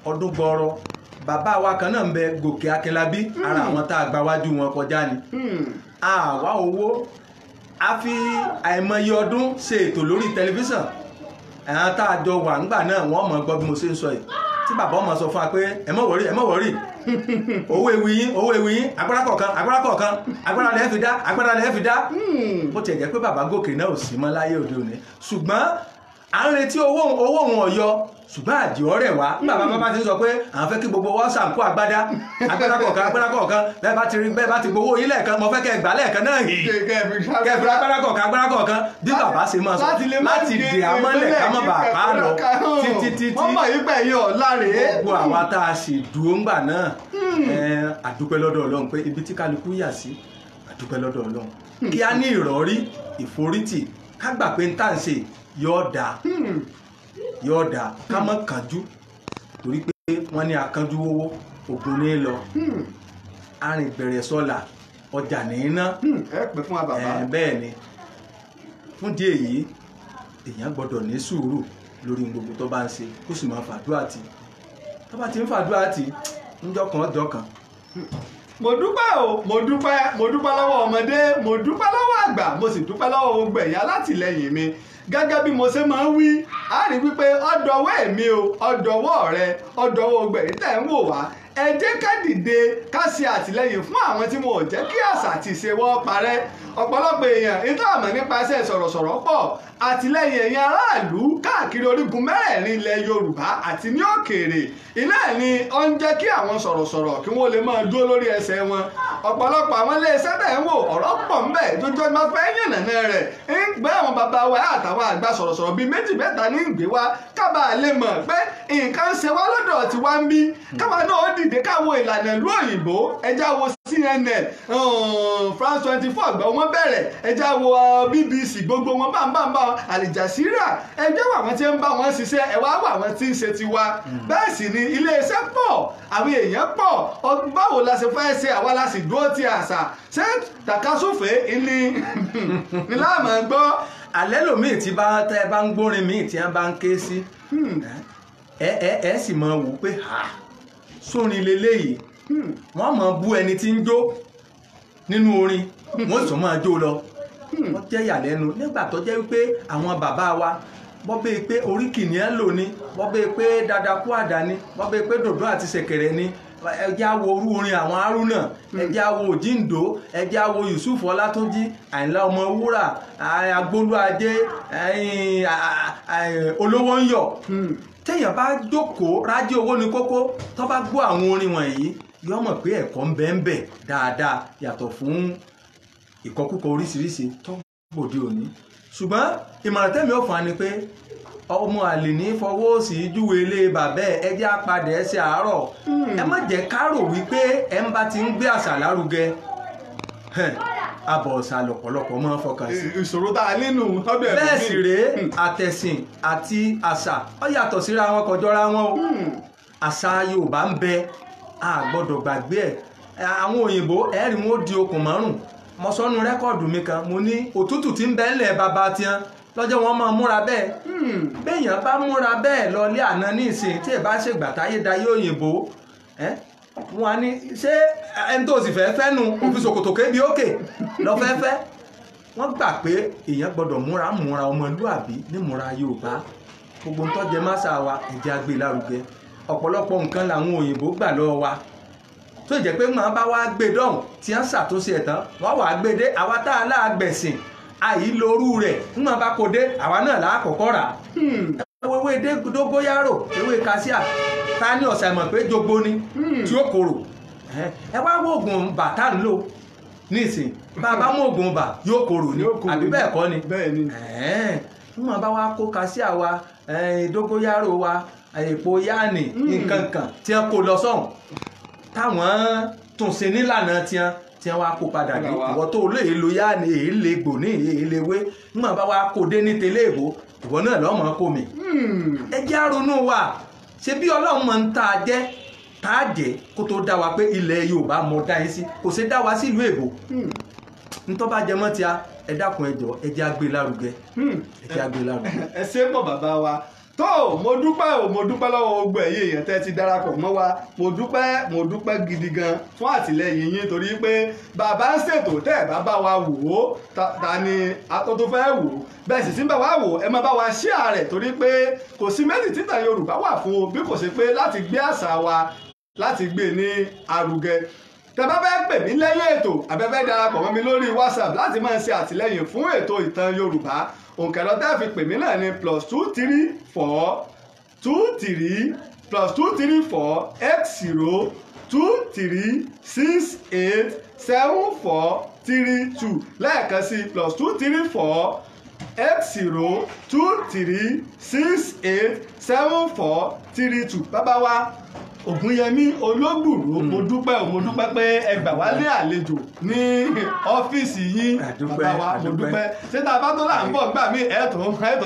ọdún gbọọrọ bàbá wa kan náà ń bẹ Gòkè Akínlábí ara àwọn tá a gba wájú wọn kọjá ni àwa owó a fi àìmọye ọdún ṣe ètò lórí tẹlifíṣàn àwọn tá a jọ wà ńgbà náà wọ́n mọ̀ gbọ́ bí mo ṣe ń sọ yìí tí bàbá ọmọ sọ fún wa pé ẹ mọ̀ wọ́rí owó ewu yín agbára kọ̀ọ̀kan agbára lẹ́ẹ̀ fi dá bó tiẹ̀ jẹ́ pé bàbá Gòkè náà ò sí mọ́ láyé òde òní ṣùgbọ́n à ń retí owó òun ọ̀yọ́ ṣùgbọ́n àjẹ́ ọ̀rẹ́ wa bàbá bàbá ti sọ pé àwọn fẹ́ kí gbogbo wọn ṣàǹkó agbára kọ̀ọ̀kan bẹ́ẹ̀ bá ti gbowó yín lẹ́ẹ̀kan mo fẹ́ kẹ́ gbà lẹ́ẹ̀kan náà yìí kẹfì agbára kọ̀ọ̀kan bí bàbá ṣe máa sọ láti dè amọ́lẹ̀ ká má bàa pa á lọ títí wọ́n mọ̀ yí pé ẹ̀yin ọ̀la rèé. gbogbo àwa tá a sì dúró ńgbà náà àdúpẹ́ lọ́dọ̀ Ọlọ́run pé ibi tí kálukú yà sí àdúpẹ́ lọ́dọ̀ Ọlọ́run kí a ní ìrọ̀rí ìforítì ká gbà pé ń tà ń ṣe yóò dáa ká má kánjú torí pé wọ́n ní akánjú owó ògùn ní lọ arìn bẹ̀rẹ̀ sọ́la ọjà ní iná ẹ pè fún wa bàbá. bẹ́ẹ̀ ni fún díẹ̀ yìí èèyàn gbọ́dọ̀ ní sùúrù lórí gbogbo tó bá ń ṣe kó sì máa fàdúrà tì tó bá ti ń fàdúrà tì níjọ́ kan ọjọ́ kan. mo dúpẹ́ o mo dúpẹ́ lọ́wọ́ ọmọdé mo dúpẹ́ lọ́wọ́ àgbà mo sì dúpẹ́ lọ́wọ́ gbogbo ẹ̀yin alátìlẹyìn mi gẹ́gẹ́ bí mo ṣe máa ń wí a rí wípé ọ̀dọ̀wọ́ èmi o ọ̀dọ̀wọ́ rẹ ọ̀dọ̀wọ́ gbogbo ẹ̀yin tẹ̀ ń wò wá ẹ jẹ́ ká dìde ká ṣe àtìlẹyìn fún àwọn tí wọn ò jẹ́ kí àṣà àti ìṣe wọn parẹ́ ọ̀pọ̀lọpọ̀ èèyàn ìtọ́ àmọ́ nípasẹ̀ sọ̀rọ̀sọ̀rọ̀ pọ̀ àtìlẹyìn ẹ̀yin aráàlú káàkiri orígun mẹ́rẹ̀ẹ̀rin ilẹ̀ Yorùbá àti ní òkèèrè iná ẹ̀ ni ó ń jẹ́ kí àwọn sọ̀rọ̀sọ̀rọ̀ kí wọ́n lè máa dúró lórí ẹsẹ̀ wọn ọ̀pọ̀lọpọ̀ àwọn iléeṣẹ́ bẹ̀ ń wò ọ̀rọ̀ pọ̀ ńbẹ̀ jọjọ́ máa fẹ́ yànnàná rẹ̀ ń gbé àwọn bàbá wa àtàwọn àgbà sọ̀rọ̀sọ̀rọ̀ bíi méjì mẹ́ta ní ìgbé wa kábà lè mọ̀ pé nǹkan ń ṣe wá lọ́dọ̀ tí wá ń bí káwa náà ó dìde káwo ìlànà ìlú òyìnbó ẹjá wo CNN France 24 gbọ́ wọn bẹ̀rẹ̀ ẹjá wo BBC gbogbo wọn bámbámbá Al Jazeera ẹjẹ́ wà wọ́n tí ń bá wọn ṣiṣẹ́ ẹ wá wà wọ́n tí ń ṣe tiwa bẹ́ẹ̀ sì ni iléeṣẹ́ pọ̀ àwọn èèyàn pọ̀ báwo la ṣe fẹ́ ṣe àwa la sì dúró ti àṣà ṣé tàkasúfèé ni láàmú gbọ́. alẹ́ lòmíì tí tẹ́ ẹ bá ń gbórin míì tí wọ́n bá ń ké sí ẹ sì máa wò pé sórin leléyìí wọ́n máa bú ẹni tí ń jó nínú orin wọ́n sì máa jó lọ wọ́n jẹ́ ìyàlẹ́nu nígbà tó jẹ́ wípé àwọn bàbá wa bọ́ bẹ́ẹ̀ pé oríkì ni ẹ lò ní bọ́ bẹ́ẹ̀ pé dadaku àdá ni bọ́ bẹ́ẹ̀ pé dòdò àti ṣẹ̀kẹ̀rẹ̀ ni ẹjẹ́ àwo orú orin àwọn Haruna ẹjẹ́ àwo Òjíǹdó ẹjẹ́ àwo Yusuf Ọlátúnjí Àyìnlá Ọmọwúrà Agbólú Ajé Olówó ń yọ̀ téèyàn bá jókòó rájí owó ní kókó tó bá gbọ́ àwọn orin wọ̀nyí yóò mọ̀ pé ẹ̀kọ́ ń bẹ ń bẹ dáadáa yàtọ̀ fún ìkọkúkọ oríṣiríṣi tó gbòde òní ṣùgbọ́n ìmọ̀ràn tẹ́mi ò fún wa ni pé ọmọ àlè ní fọwọ́ sí júwe ilé bàbá ẹ jẹ́ àpadà ẹ ṣe àárọ̀ ẹ má jẹ́ ká rò wípé ẹ ń bá ti ń gbé àṣà lárugẹ abọ̀ ọ̀sà lọ̀pọ̀lọpọ̀ máa ń fọkàn sí. ìṣòro tá a nínú ọbẹ̀ bẹ́ẹ̀ sì rèé àtẹ̀sìn àti àṣà ó yàtọ̀ síra wọn kò jọra wọn o àṣà Yorùbá ń bẹ a gbọ́dọ̀ gbàgbé ẹ̀ àwọn òyìnbó ẹ̀rí wọn ó di okùn márùn mo sọnù rẹ́kọ̀dù mi kan mo ní òtútù tí ń bẹ ńlẹ̀ bàbá tiẹ̀ lọ́jọ́ wọn máa múra bẹ́ẹ̀ béèyàn bá múra bẹ́ẹ̀ lọ lé àná ní ìsìn tí ì bá ṣègbà táyédáyé òyìnbó wọn á ní ṣé ẹni tó sì fẹ́ fẹ́ nu òfin ṣòkòtò kébi òkè lọ fẹ́ fẹ́ wọ́n gbà pé èèyàn gbọ́dọ̀ múra ọmọlúàbí ní múra Yorùbá gbogbo ń tọ́jẹ máṣá wa ẹ̀jẹ̀ àgbè lárugẹ ọ̀pọ̀lọpọ̀ nǹkan làwọn òyìnbó gbà lọ́wọ́ wa tó jẹ́ pé màá bá wa gbé dọ́hùn tí wọ́n ṣàtúnṣe ẹ̀ tán wọ́n wàá gbé dé àwa tá a láàgbẹ̀sìn àyílórú rẹ̀ ń máa bá kó dé àwa náà láàkọ́kọ́ rà ewé dógóyárò ewé kásíà ta ní ọ̀sẹ̀ mọ̀ pé jogbo ni tí ó korò ẹ wá wo oògùn bà tá ń lò nísìn bá a bá mú oògùn bà yóò korò ni àbí bẹ́ẹ̀ kọ́ ni ń máa bá wa kó kásíà wa dógóyárò wa èpo yáàní nǹkan kan tí wọ́n kó lọ sọ́hùn táwọn tún ṣe nílànà tiẹ̀ tí wọ́n wá kó padà dé ìwọ tó lè lo yáàní èélé gbò ní èélé wé ń máa bá wa kó dé ní tẹ́lẹ̀ èbó ìwọ náà lọ́mọ kó mi. ẹ jẹ́ àrònú wa ṣe bí Ọlọ́run máa ń tá a jẹ́ tá a jẹ́ kó tó dá wa pé ilẹ̀ Yorùbá mọ̀ dá yín sí kò ṣe dá wa sílùú èbó ntọ́ bá jẹ mọ́ tí a ẹ dákun ẹ jọ̀ọ́ ẹ jẹ́ á gbé lárugẹ ẹ jẹ́ á gbé lárugẹ. ẹ ṣé pọ̀ bàbá wa tó mo dúpẹ́ lọ́wọ́ gbogbo ẹ̀yin èèyàn tẹ́ ti darapọ̀ mọ́ wa mo dúpẹ́ gidi gan fún àtìlẹ́yìn yín torí pé bàbá ń ṣètò tẹ́ ẹ̀ bá bá wa wò ó ta ni àtọ́tọ́ fẹ́ wò ó bẹ́ẹ̀ sì sí bá wa wò ẹ má bá wa share rẹ̀ torí pé kò sí méjì títàn Yorùbá wà fún o bí kò ṣe pé láti gbé àṣà wa láti gbé ní arugẹ tẹ́ bá fẹ́ pè mí lẹ́yìn ètò àbẹ́fẹ́ darapọ̀ mọ́ mi lórí WhatsApp láti máa ṣe àtìlẹ́yìn fún ètò ìtàn Yorùbá òǹkẹ̀lọ́ tẹ́ fi pè mí náà ní +234 23 +234 80 23 68 74 32 lẹ́ẹ̀kan sí +234 80 23 68 74 32 bàbá wa Ògúnyẹmí Ológbùrú mo dúpẹ́ pé ẹ gbà wá ní àlejò ní ọ́fíìsì yín bàbá wa mo dúpẹ́ ṣé tá a bá tó là ń bọ̀ gbà mí ẹ̀ tó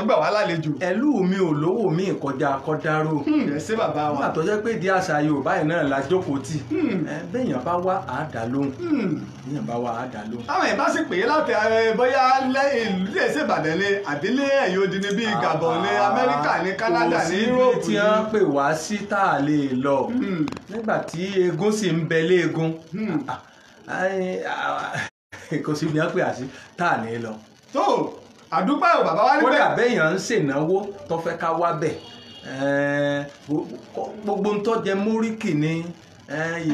gbà wá lálejò. ẹlú mi ò lówó mi kọjá kọdáró. ẹ ṣé bàbá wa. nígbà tó jẹ́ pé di àṣà Yorùbá yìí náà la jókòó tì béèyàn bá wá àádá lóhùn béèyàn bá wá àádá lóhùn. àwọn ìbá sì pè é láti bóyá ìlú lè ṣe Ìbàdàn ni àbílẹ̀ ẹ̀yọ́ odi ni bíi Gabon ní Amẹ́ríkà ní Canada ní Europe. kò sí ibi tí wọ́n pè wá sí tá a lè lọ nígbà tí eégún sì ń bẹ léegun kò sí ibi wọ́n pè á sí tá a lè lọ. tó àdúgbò bàbá wa níbẹ̀. kódà béèyàn ń ṣènáwó tó fẹ́ ká wá bẹ̀ gbogbo ń tọ́jẹ móríkì ní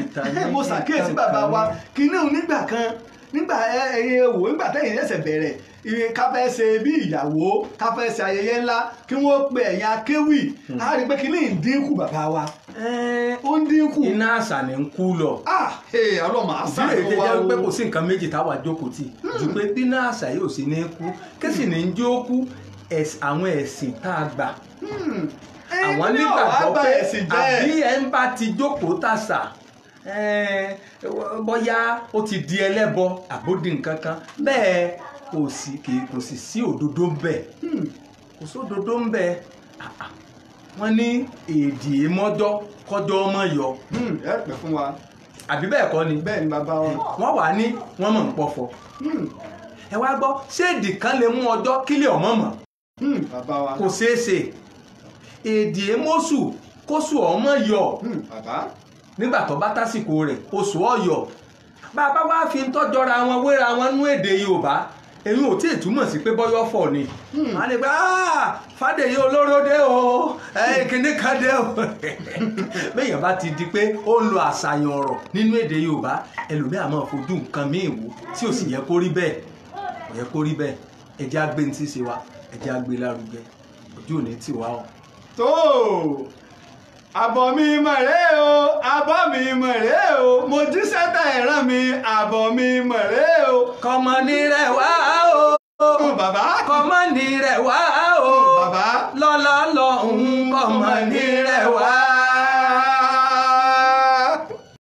ìtàn ní. mo ṣàkíyèsí bàbá wa kínní nígbà kan nígbà wò nígbà tẹ́yìn ẹ̀sẹ̀ bẹ̀rẹ̀ ká fẹ́ ṣe bí ìyàwó ká fẹ́ ṣe ayẹyẹ ńlá kí wọ́n pe ẹ̀yin akéwì á rí i pé kínní ń dínkù bàbá wa ó ń dínkù. iná àṣà ni ń kú lọ. ọlọ́mọ àṣà ló wá o. ìdílé pé kò sí nǹkan méjì táwa jókòó tì ju pé bí iná àṣà yóò sì ní kú kẹ́sì ní ń jó kú àwọn ẹ̀sìn tá a gbà. àwọn nígbàgbọ́ pé àbí ẹ̀ ń bá ti jókòó tàṣà bóyá ó ti di ẹlẹ́bọ àbódì nǹkan kan bẹ́ẹ̀ kò sì sí òdodo ń bẹ kò sí òdodo ń bẹ wọ́n ní èdè mọ́jọ́ kọjọ́ ọmọ yọ. ẹ pẹ́ fún wa. àbí bẹ́ẹ̀ kọ́ ni. bẹ́ẹ̀ ni bàbá wa. wọ́n wà ní wọ́n mọ̀ ń pọ̀fọ̀. ẹ wá gbọ́ ṣé èdè kan lè mú ọjọ́ kílẹ̀ ọmọ mọ̀. bàbá wa. kò ṣeé ṣe èdè mọ́sù kóṣù ọmọ yọ. bàbá. nígbà tó bá tásìkò rẹ̀ oṣù ọ̀yọ́ bàbá wa fi ń tọ́jọ́ra wọn wéra wọn nú èdè Yorùbá èyí ò tí ì túmọ̀ sí pé bọ́yọ́ fọ̀ ni. wọ́n á lè gbé Fádèyí Olóródé o kìnní kan dé o. béèyàn bá ti di pé ó ń lo àṣàyàn ọ̀rọ̀ nínú èdè Yorùbá ẹlòmíà máa fojú nǹkan míì wò tí ò sì yẹ kó rí bẹ́ẹ̀ kò yẹ kó rí bẹ́ẹ̀ ẹ jẹ́ á gbé ní ṣíṣe wa ẹ jẹ́ á gbé lárugẹ ojú ò ní tì wá o. tó àbọ̀ mi mọ̀rẹ́ o àbọ̀ mi mọ̀rẹ́ o mo jíṣẹ́ tẹ̀ ẹ̀ràn mi àbọ̀ mi mọ̀rẹ́ o. kọ́mọ ní rẹ̀ wá o. bàbá. kọ́mọ ní rẹ̀ wá o. bàbá. lọ́lọ́lọ́ kọ́mọ ní rẹ̀ wá